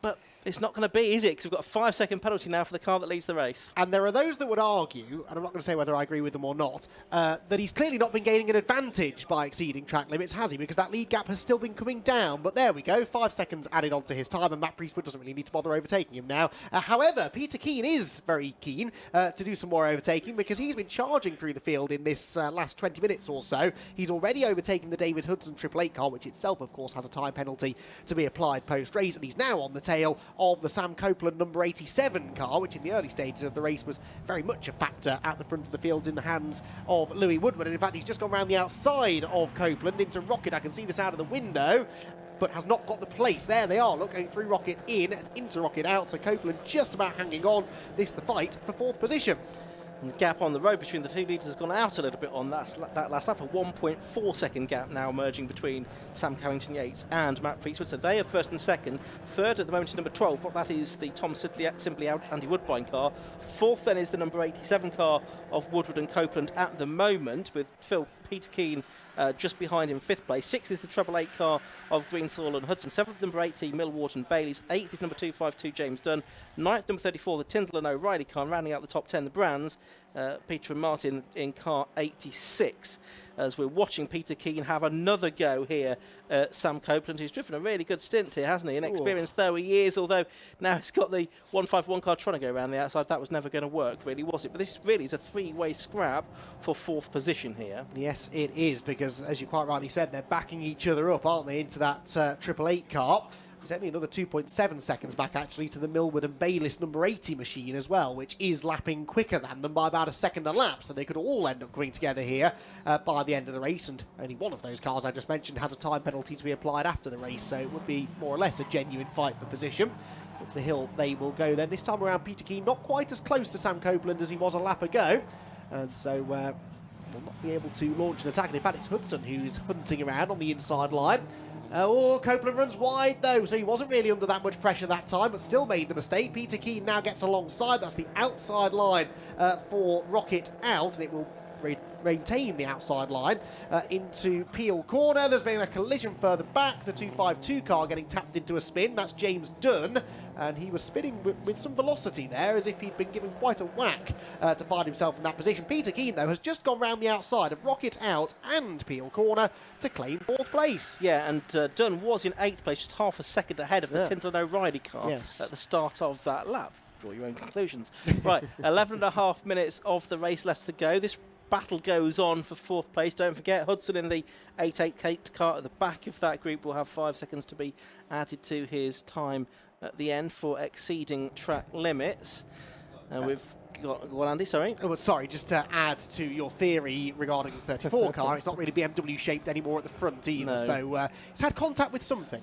but it's not going to be, is it? Because we've got a 5-second penalty now for the car that leads the race. And there are those that would argue, and I'm not going to say whether I agree with them or not, that he's clearly not been gaining an advantage by exceeding track limits, has he? Because that lead gap has still been coming down. But there we go, 5 seconds added onto his time, and Matt Priestwood doesn't really need to bother overtaking him now. However, Peter Keane is very keen to do some more overtaking because he's been charging through the field in this last 20 minutes or so. He's already overtaken the David Hudson 888 car, which itself, of course, has a time penalty to be applied post-race, and he's now on the tail of the Sam Copeland number 87 car, which in the early stages of the race was very much a factor at the front of the fields in the hands of Louis Woodward. And in fact, he's just gone round the outside of Copeland into Rocket. I can see this out of the window, but has not got the place. There they are, look, going through Rocket in and into Rocket out. So Copeland just about hanging on. This the fight for 4th position. And the gap on the road between the two leaders has gone out a little bit on that last lap. A 1.4 second gap now emerging between Sam Carrington-Yates and Matt Priestwood. So they are first and second. Third at the moment is number 12. What that is the Tom Simply Andy Woodbine car. Fourth then is the number 87 car of Woodward and Copeland at the moment, with Peter Keane just behind him, 5th place. 6th is the 888 car of Greensall and Hudson. 7th, number 18, Millward and Baileys. 8th is number 252, James Dunn. 9th, number 34, the Tyndall and O'Reilly car. And rounding out the top 10, the Brands, Peter and Martin in car 86. As we're watching Peter Keane have another go here at Sam Copeland, who's driven a really good stint here, hasn't he? Inexperienced though he is, although now he's got the 151 car trying to go around the outside. That was never going to work, really, was it? But this really is a 3-way scrap for 4th position here. Yes, it is, because as you quite rightly said, they're backing each other up, aren't they, into that 888 car. It's only another 2.7 seconds back, actually, to the Millward and Bayliss number 80 machine as well, which is lapping quicker than them by about a second a lap. So they could all end up coming together here by the end of the race. And only one of those cars I just mentioned has a time penalty to be applied after the race. So it would be more or less a genuine fight for position. Up the hill they will go then. This time around, Peter Keane not quite as close to Sam Copeland as he was a lap ago. And so will not be able to launch an attack. And in fact, it's Hudson who's hunting around on the inside line. Copeland runs wide though, so he wasn't really under that much pressure that time, but still made the mistake. Peter Keane now gets alongside. That's the outside line for Rocket out, and it will maintain the outside line into Peel Corner. There's been a collision further back. The 252 car getting tapped into a spin. That's James Dunn, and he was spinning with some velocity there, as if he'd been given quite a whack to find himself in that position. Peter Keane, though, has just gone round the outside of Rocket out and Peel Corner to claim 4th place. Yeah, and Dunn was in 8th place, just half a second ahead of the Tindall O'Reilly car at the start of that lap. Draw your own conclusions. Right, 11.5 minutes of the race left to go. This battle goes on for 4th place. Don't forget, Hudson in the 888 car at the back of that group will have 5 seconds to be added to his time at the end for exceeding track limits. And we've got Andy, sorry. Oh, sorry, just to add to your theory regarding the 34 car, it's not really BMW shaped anymore at the front either, no. So it's had contact with something.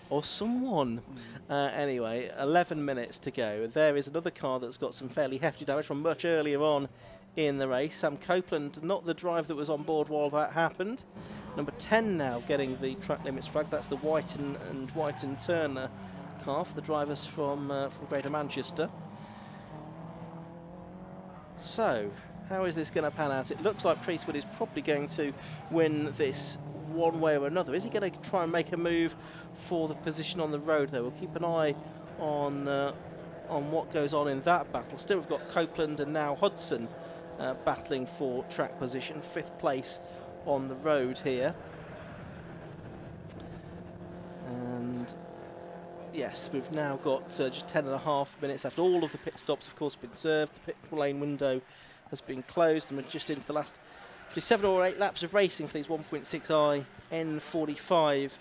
Or someone. Anyway, 11 minutes to go. There is another car that's got some fairly hefty damage from much earlier on in the race. Sam Copeland, not the driver that was on board while that happened. Number 10 now getting the track limits flag. That's the Whiten and Whiten Turner car for the drivers from Greater Manchester. So, how is this going to pan out? It looks like Priestwood is probably going to win this one way or another. Is he going to try and make a move for the position on the road, though? We'll keep an eye on what goes on in that battle. Still, we've got Copeland and now Hudson battling for track position, 5th place on the road here. And yes, we've now got just 10.5 minutes left. All of the pit stops, of course, have been served. The pit lane window has been closed, and we're just into the last 7 or 8 laps of racing for these 1.6i N45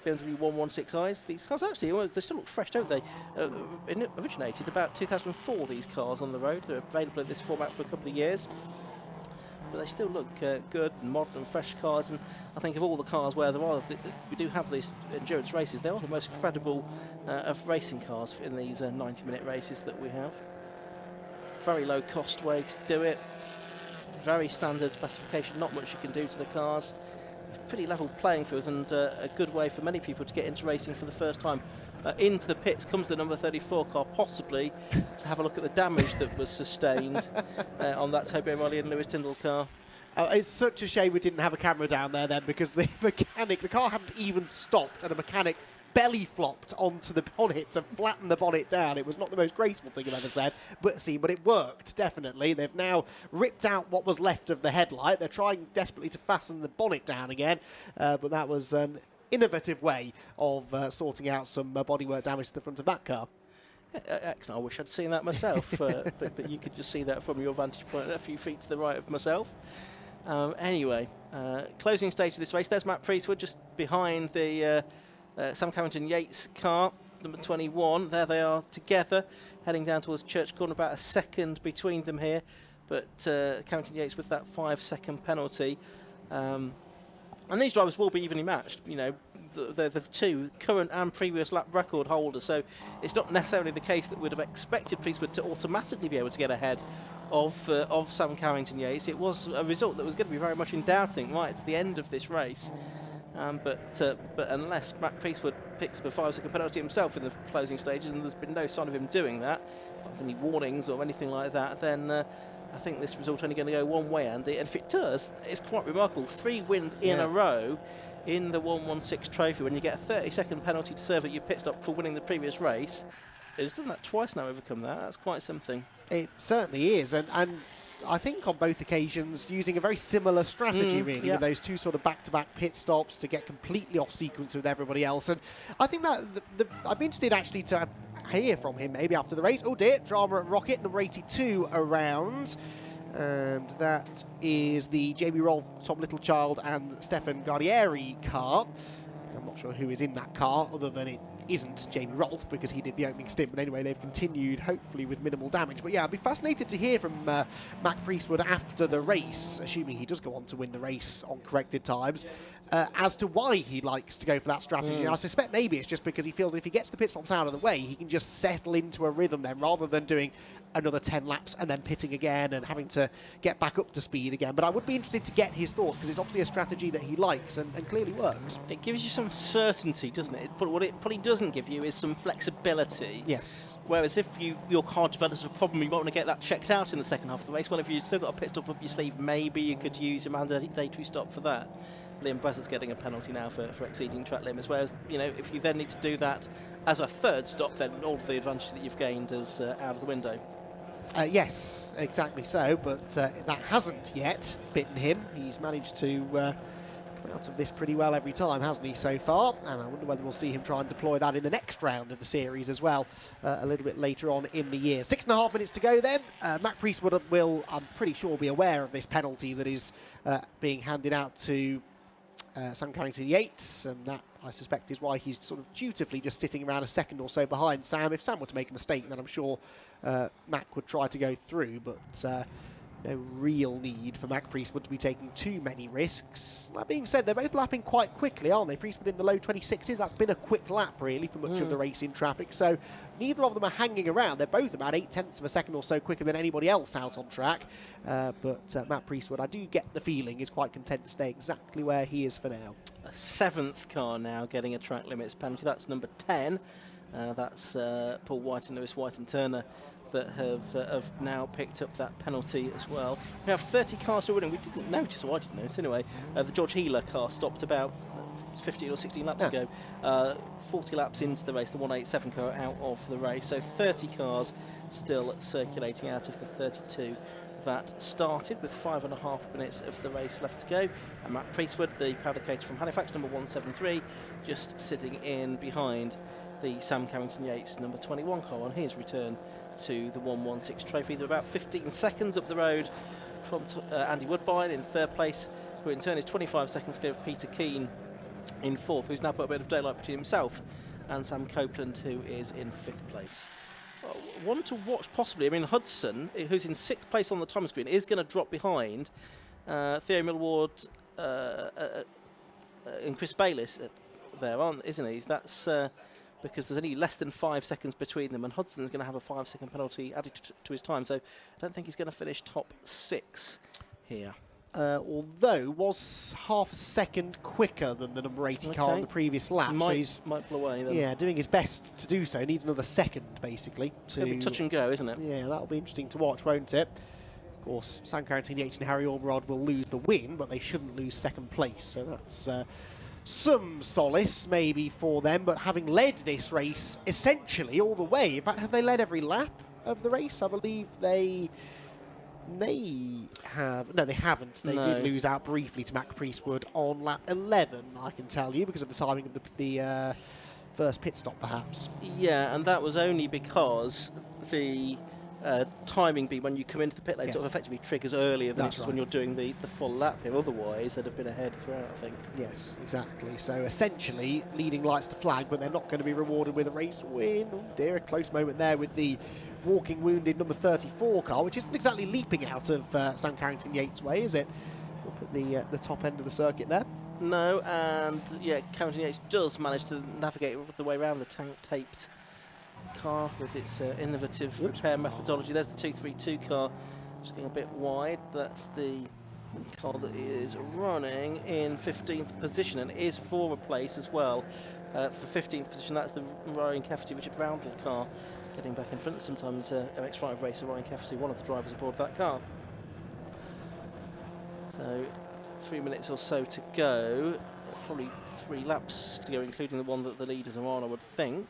BMW 116i's. These cars actually, they still look fresh, don't they? Originated about 2004, these cars on the road. They're available in this format for a couple of years. But they still look good and modern and fresh cars, and I think of all the cars where we do have these endurance races, they are the most credible of racing cars in these 90-minute races that we have. Very low cost way to do it, very standard specification, not much you can do to the cars. Pretty level playing fields, and a good way for many people to get into racing for the first time. Into the pits comes the number 34 car, possibly to have a look at the damage that was sustained on that Toby O'Reilly and Lewis Tyndall car. It's such a shame we didn't have a camera down there then, because the car hadn't even stopped, and a mechanic belly flopped onto the bonnet to flatten the bonnet down. It was not the most graceful thing I've ever seen, but it worked, definitely. They've now ripped out what was left of the headlight. They're trying desperately to fasten the bonnet down again, but that was an innovative way of sorting out some bodywork damage to the front of that car. Excellent. I wish I'd seen that myself, but you could just see that from your vantage point a few feet to the right of myself. Anyway, closing stage of this race. There's Matt Priestwood just behind the Sam Carrington Yates car, number 21. There they are together, heading down towards Church Corner, about a second between them here. But Carrington Yates with that 5-second penalty. And these drivers will be evenly matched. You know, the two current and previous lap record holders. So it's not necessarily the case that we'd have expected Priestwood to automatically be able to get ahead of Sam Carrington Yates. It was a result that was going to be very much in doubt, I think, right at the end of this race. But unless Matt Priestwood picks up a 5-second penalty himself in the closing stages, and there's been no sign of him doing that, not any warnings or anything like that, then I think this result's only going to go one way, Andy. And if it does, it's quite remarkable. 3 wins in a row in the 116 trophy. When you get a 30-second penalty to serve at your pit stop for winning the previous race, it's done that twice now, overcome that. That's quite something. It certainly is, and I think on both occasions using a very similar strategy, really, with those two sort of back-to-back pit stops to get completely off sequence with everybody else. And I think that I'd be interested actually to hear from him maybe after the race. Oh dear, drama at Rocket, number 82 around. And that is the Jamie Rolfe, Tom Littlechild and Stefan Guardieri car. And I'm not sure who is in that car, other than it isn't Jamie Rolfe, because he did the opening stint. But anyway, they've continued, hopefully with minimal damage. But yeah, I'd be fascinated to hear from Mac Priestwood after the race, assuming he does go on to win the race on corrected times, as to why he likes to go for that strategy. And I suspect maybe it's just because he feels that if he gets the pit stops out of the way, he can just settle into a rhythm then, rather than doing another 10 laps and then pitting again and having to get back up to speed again. But I would be interested to get his thoughts, because it's obviously a strategy that he likes and clearly works. It gives you some certainty, doesn't it? But what it probably doesn't give you is some flexibility. Yes. Whereas if your car develops a problem, you might want to get that checked out in the second half of the race. Well, if you've still got a pit stop up your sleeve, maybe you could use your mandatory stop for that. Liam Breslow's getting a penalty now for exceeding track limits, whereas, you know, if you then need to do that as a third stop, then all of the advantage that you've gained is out of the window. Yes, exactly so, but that hasn't yet bitten him. He's managed to come out of this pretty well every time, hasn't he, so far? And I wonder whether we'll see him try and deploy that in the next round of the series as well, a little bit later on in the year. 6.5 minutes to go then. Mac Priestwood will, I'm pretty sure, be aware of this penalty that is being handed out to Sam Carrington-Yates, and that, I suspect, is why he's sort of dutifully just sitting around a second or so behind Sam. If Sam were to make a mistake, then I'm sure Mac would try to go through, but no real need for Mac Priestwood to be taking too many risks. That being said, they're both lapping quite quickly, aren't they? Priestwood in the low 26s. That's been a quick lap, really, for much of the race in traffic. So neither of them are hanging around. They're both about 0.8 of a second or so quicker than anybody else out on track. But Matt Priestwood, I do get the feeling, is quite content to stay exactly where he is for now. A 7th car now getting a track limits penalty. That's number 10. That's Paul White and Lewis White and Turner that have now picked up that penalty as well. We have 30 cars still running. We didn't notice, or I didn't notice anyway. The George Healer car stopped about 15 or 16 laps ago. 40 laps into the race, the 187 car out of the race. So 30 cars still circulating out of the 32 that started, with 5.5 minutes of the race left to go. And Matt Priestwood, the powder-coated from Halifax, number 173, just sitting in behind the Sam Carrington-Yates number 21 car on his return to the 116 trophy. They're about 15 seconds up the road from Andy Woodbine in third place, who in turn is 25 seconds clear of Peter Keane in fourth, who's now put a bit of daylight between himself and Sam Copeland, who is in fifth place. One to watch possibly. I mean, Hudson, who's in sixth place on the time screen, is going to drop behind Theo Millward and Chris Bayliss there, isn't he? That's because there's only less than 5 seconds between them, and Hudson's going to have a 5-second penalty added to his time, so I don't think he's going to finish top 6 here. Although was half a second quicker than the number 80 car on the previous lap. So he's might pull away then. Yeah, doing his best to do so. Needs another second, basically. It's going to be touch and go, isn't it? Yeah, that'll be interesting to watch, won't it? Of course, Sam Carrington-Yates and Harry Ormerod will lose the win, but they shouldn't lose second place. So that's some solace, maybe, for them. But having led this race essentially all the way, in fact, have they led every lap of the race? I believe they may have. No, they haven't. They did lose out briefly to Mac Priestwood on lap 11, I can tell you, because of the timing of the first pit stop, perhaps. Yeah, and that was only because the timing beat when you come into the pit lane sort of effectively triggers earlier than when you're doing the full lap here. Otherwise, they'd have been ahead throughout, I think. Yes, exactly. So essentially, leading lights to flag, but they're not going to be rewarded with a race win. Oh dear, a close moment there with the walking wounded number 34 car, which isn't exactly leaping out of Sam Carrington-Yates' way, is it? We'll put the top end of the circuit there. No, and yeah, Carrington-Yates does manage to navigate the way around the tank-taped car with its innovative repair methodology. There's the 232 car, just getting a bit wide. That's the car that is running in 15th position and is for a place as well. For 15th position, that's the Ryan Cafferty Richard Roundle car, getting back in front. Sometimes MX5 racer Ryan Cafferty, one of the drivers aboard that car. So 3 minutes or so to go, probably 3 laps to go, including the one that the leaders are on, I would think.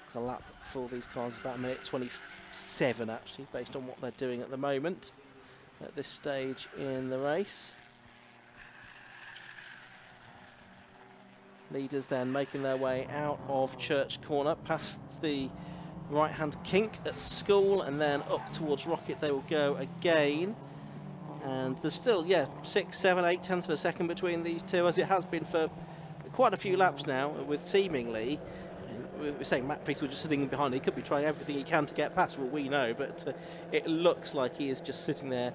It's a lap for these cars, about 1:27 actually, based on what they're doing at the moment at this stage in the race. Leaders then making their way out of Church Corner, past the right-hand kink at School, and then up towards Rocket they will go again. And there's still, 6, 7, 8 tenths of a second between these two, as it has been for quite a few laps now with seemingly, we're saying Matt Priestwood just sitting behind. He could be trying everything he can to get past, for all we know, but it looks like he is just sitting there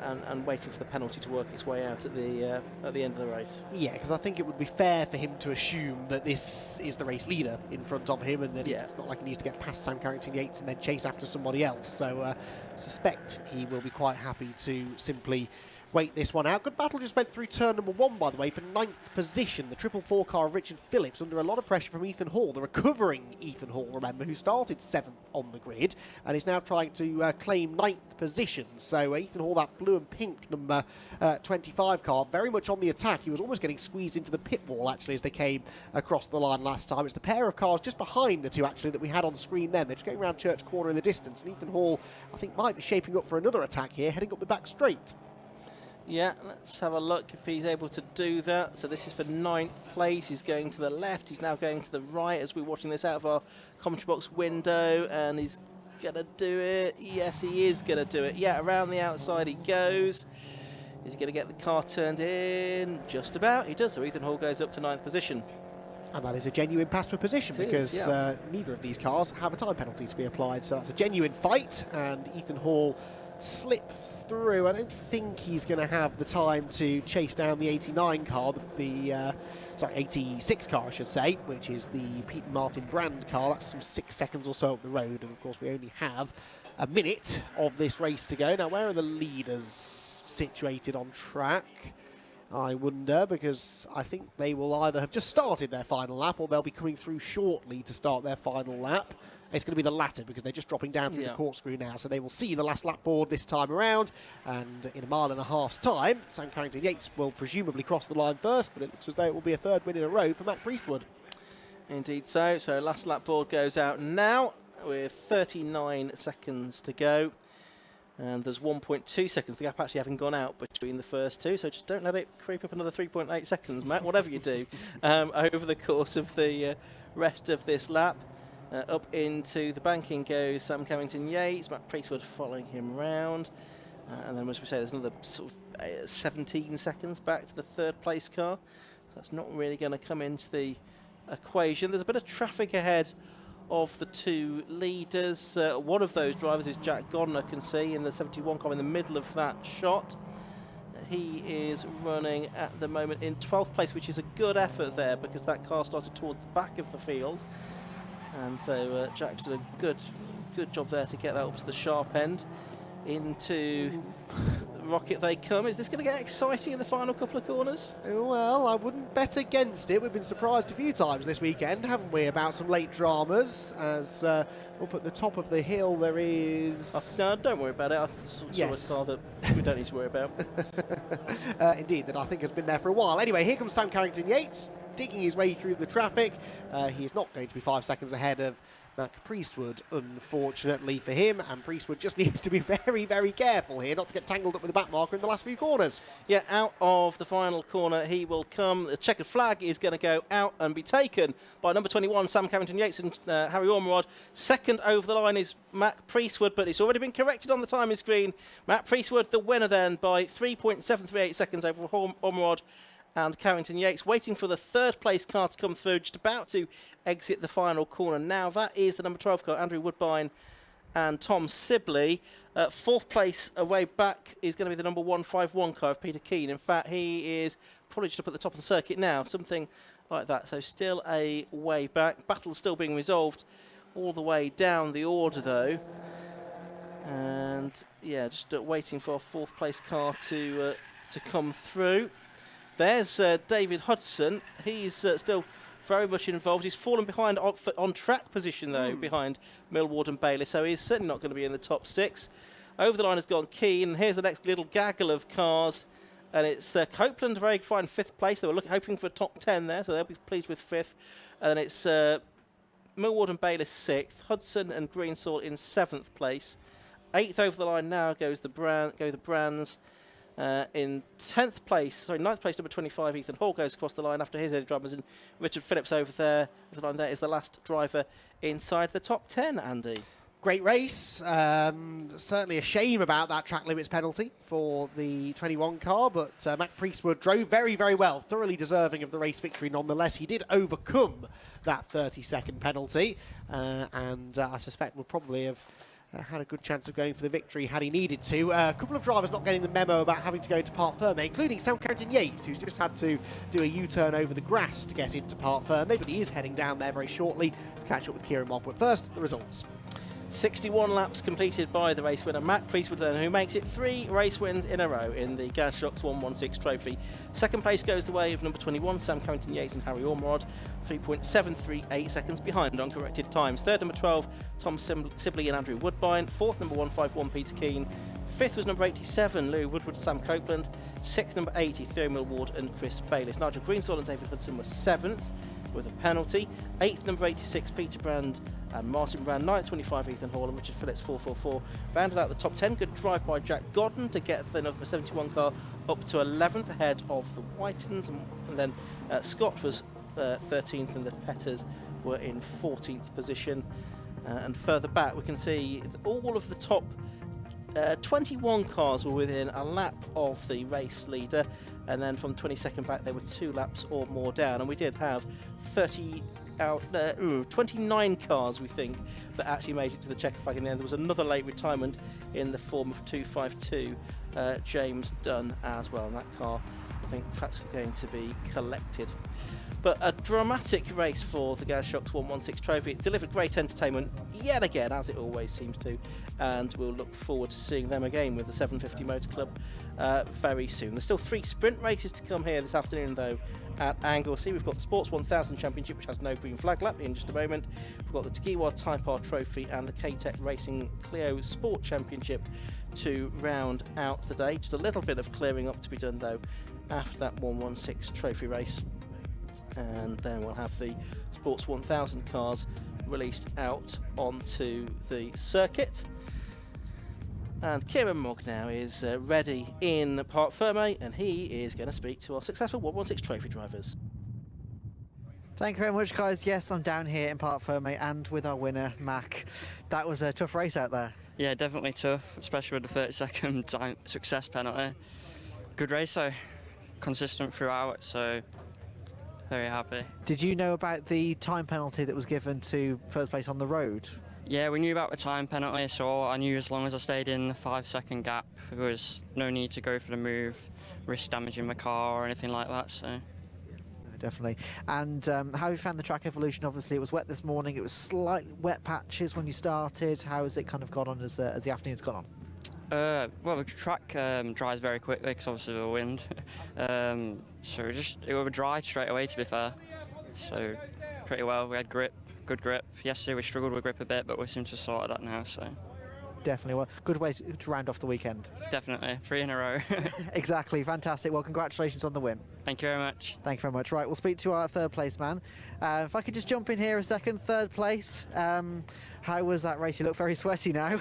and waiting for the penalty to work its way out at the end of the race. Yeah, because I think it would be fair for him to assume that this is the race leader in front of him, and that it's not like he needs to get past Sam Carrington-Yates and then chase after somebody else. So I suspect he will be quite happy to simply wait this one out. Good battle just went through turn number 1, by the way, for 9th position. The 444 car of Richard Phillips under a lot of pressure from Ethan Hall, the recovering Ethan Hall, remember, who started 7th on the grid and is now trying to claim 9th position. So Ethan Hall, that blue and pink number 25 car, very much on the attack. He was almost getting squeezed into the pit wall, actually, as they came across the line last time. It's the pair of cars just behind the two, actually, that we had on screen then. They're just going around Church Corner in the distance, and Ethan Hall, I think, might be shaping up for another attack here, heading up the back straight. Yeah, let's have a look if he's able to do that. So this is for 9th place. He's going to the left. He's now going to the right as we're watching this out of our commentary box window. And he's going to do it. Yes, he is going to do it. Yeah, around the outside he goes. Is he going to get the car turned in? Just about. He does. So Ethan Hall goes up to 9th position. And that is a genuine pass for position, because neither of these cars have a time penalty to be applied. So that's a genuine fight. And Ethan Hall slip through. I don't think he's going to have the time to chase down the 89 car, sorry, 86 car, I should say, which is the Pete Martin brand car. That's some 6 seconds or so up the road, and of course we only have a minute of this race to go. Now, where are the leaders situated on track? I wonder, because I think they will either have just started their final lap or they'll be coming through shortly to start their final lap. It's going to be the latter, because they're just dropping down through the corkscrew now, so they will see the last lap board this time around, and in a mile and a half's time, Sam Carrington-Yates will presumably cross the line first, but it looks as though it will be a 3rd win in a row for Matt Priestwood. Indeed so. So last lap board goes out now with 39 seconds to go. And there's 1.2 seconds, the gap actually having gone out between the first two, so just don't let it creep up another 3.8 seconds, Matt, whatever you do, over the course of the rest of this lap. Up into the banking goes Sam Carrington-Yates, Matt Priestwood following him round. And then, as we say, there's another sort of 17 seconds back to the 3rd place car. So that's not really going to come into the equation. There's a bit of traffic ahead of the two leaders. One of those drivers is Jack Godden, I can see, in the 71 car in the middle of that shot. He is running at the moment in 12th place, which is a good effort there, because that car started towards the back of the field. And so Jack's done a good job there to get that up to the sharp end. Into Rocket they come. Is this going to get exciting in the final couple of corners? Well, I wouldn't bet against it. We've been surprised a few times this weekend, haven't we, about some late dramas. As up at the top of the hill there is... No, don't worry about it. I saw a car that we don't need to worry about. Indeed, that I think has been there for a while. Anyway, here comes Sam Carrington-Yates, digging his way through the traffic. He is not going to be 5 seconds ahead of Mac Priestwood, unfortunately for him, and Priestwood just needs to be very, very careful here not to get tangled up with the back marker in the last few corners. Yeah, out of the final corner he will come. The checkered flag is going to go out and be taken by number 21, Sam Carrington-Yates, and Harry Ormerod. Second over the line is Mac Priestwood, but it's already been corrected on the timing screen. Mac Priestwood, the winner then, by 3.738 seconds over Ormerod and Carrington-Yates, waiting for the 3rd place car to come through, just about to exit the final corner. Now that is the number 12 car, Andrew Woodbine and Tom Sibley. 4th place away back is going to be the number 151 car of Peter Keane. In fact, he is probably just up at the top of the circuit now, something like that. So still a way back. Battle's still being resolved all the way down the order though. And yeah, just waiting for our 4th place car to come through. There's David Hudson. He's still very much involved. He's fallen behind on track position, though, behind Millward and Bailey, so he's certainly not going to be in the top 6. Over the line has gone Keane, and here's the next little gaggle of cars, and it's Copeland, very fine 5th place. They were hoping for a top 10 there, so they'll be pleased with 5th. And then it's Millward and Bailey 6th, Hudson and Greensall in 7th place. 8th over the line now goes the Brands. In 9th place, number 25, Ethan Hall goes across the line after his early dramas, and Richard Phillips over there. The line there is the last driver inside the top 10, Andy. Great race. Certainly a shame about that track limits penalty for the 21 car, but Mac Priestwood drove very, very well, thoroughly deserving of the race victory nonetheless. He did overcome that 30-second penalty, and I suspect would probably have had a good chance of going for the victory had he needed to. A couple of drivers not getting the memo about having to go into Parc Ferme, including Sam Carrington-Yates, who's just had to do a U-turn over the grass to get into Parc Ferme, but he is heading down there very shortly to catch up with Kieran Mobb. But first, the results. 61 laps completed by the race winner Matt Priestwood, then, who makes it 3 race wins in a row in the GAZ Shocks 116 trophy. Second place goes the way of number 21 Sam Carrington-Yates and Harry Ormerod, 3.738 seconds behind on corrected times. Third, number 12 Tom Sibley and Andrew Woodbine. Fourth, number 151 Peter Keane. Fifth was number 87 Louis Woodward, Sam Copeland. Sixth, number 80 Theo Millward and Chris Bayliss. Nigel Greensall and David Hudson were 7th with a penalty. 8th, number 86 Peter Brand and Martin Brand. 9th, 25 Ethan Hall and Richard Phillips 444. Rounded out the top 10. Good drive by Jack Godden to get the number 71 car up to 11th ahead of the Whitens, and then Scott was 13th and the Petters were in 14th position. And further back we can see all of the top 21 cars were within a lap of the race leader, and then from 22nd back they were 2 laps or more down, and we did have 29 cars, we think, that actually made it to the checker flag in the end. There was another late retirement in the form of 252 James Dunn as well, and that car I think that's going to be collected. But a dramatic race for the GAZ Shocks 116 trophy. It delivered great entertainment yet again, as it always seems to, and we'll look forward to seeing them again with the 750 Motor Club very soon. There's still 3 sprint races to come here this afternoon, though, at Anglesey. We've got the Sports 1000 Championship, which has no green flag lap, in just a moment. We've got the Tagiwa Type R Trophy and the K-Tech Racing Clio Sport Championship to round out the day. Just a little bit of clearing up to be done, though, after that 116 trophy race. And then we'll have the Sports 1000 cars released out onto the circuit. And Kieran Mobb now is ready in Parc Ferme, and he is going to speak to our successful 116 trophy drivers. Thank you very much, guys. Yes, I'm down here in Parc Ferme and with our winner, Mac. That was a tough race out there. Yeah, definitely tough, especially with the 30-second time success penalty. Good race though, consistent throughout, so very happy. Did you know about the time penalty that was given to first place on the road? Yeah, we knew about the time penalty, so I knew as long as I stayed in the 5-second gap, there was no need to go for the move, risk damaging my car or anything like that. So. Definitely. And how have you found the track evolution? Obviously, it was wet this morning. It was slightly wet patches when you started. How has it kind of gone on as the afternoon's gone on? Well, the track dries very quickly because obviously of the wind. So it was dry straight away, to be fair. So pretty well. We had grip, good grip. Yesterday we struggled with grip a bit, but we seem to have sorted that now. So definitely, well, good way to round off the weekend. Definitely, 3 in a row. Exactly, fantastic. Well, congratulations on the win. Thank you very much. Thank you very much. Right, we'll speak to our third place man. If I could just jump in here a second, third place. How was that race? You look very sweaty now.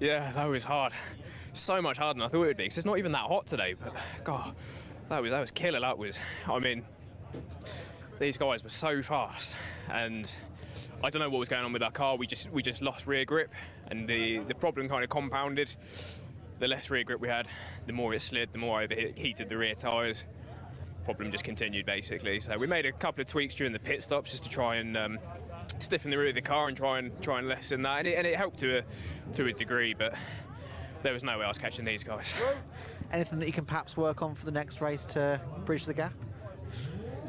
Yeah, that was hard. So much harder than I thought it would be, because it's not even that hot today. But God, that was killer. That was. I mean, these guys were so fast, and I don't know what was going on with our car. We just lost rear grip, and the problem kind of compounded. The less rear grip we had, the more it slid, the more I overheated the rear tyres. Problem just continued basically. So we made a couple of tweaks during the pit stops just to try and stiffen the rear of the car and try and lessen that, and it helped to a degree, but there was no way I was catching these guys. Anything that you can perhaps work on for the next race to bridge the gap?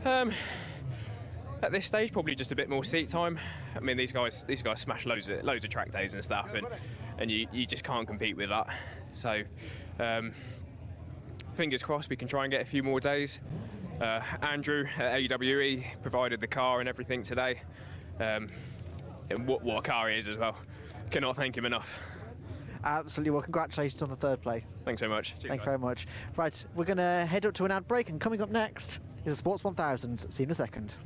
At this stage, probably just a bit more seat time. I mean, these guys smash loads of track days and stuff, and you just can't compete with that. So, fingers crossed we can try and get a few more days. Andrew at AWE provided the car and everything today. And what a car he is as well. Cannot thank him enough. Absolutely. Well, congratulations on the third place. Thanks so much. Thank you very much. Right, we're going to head up to an ad break, and coming up next is the Sports 1000. See you in a second.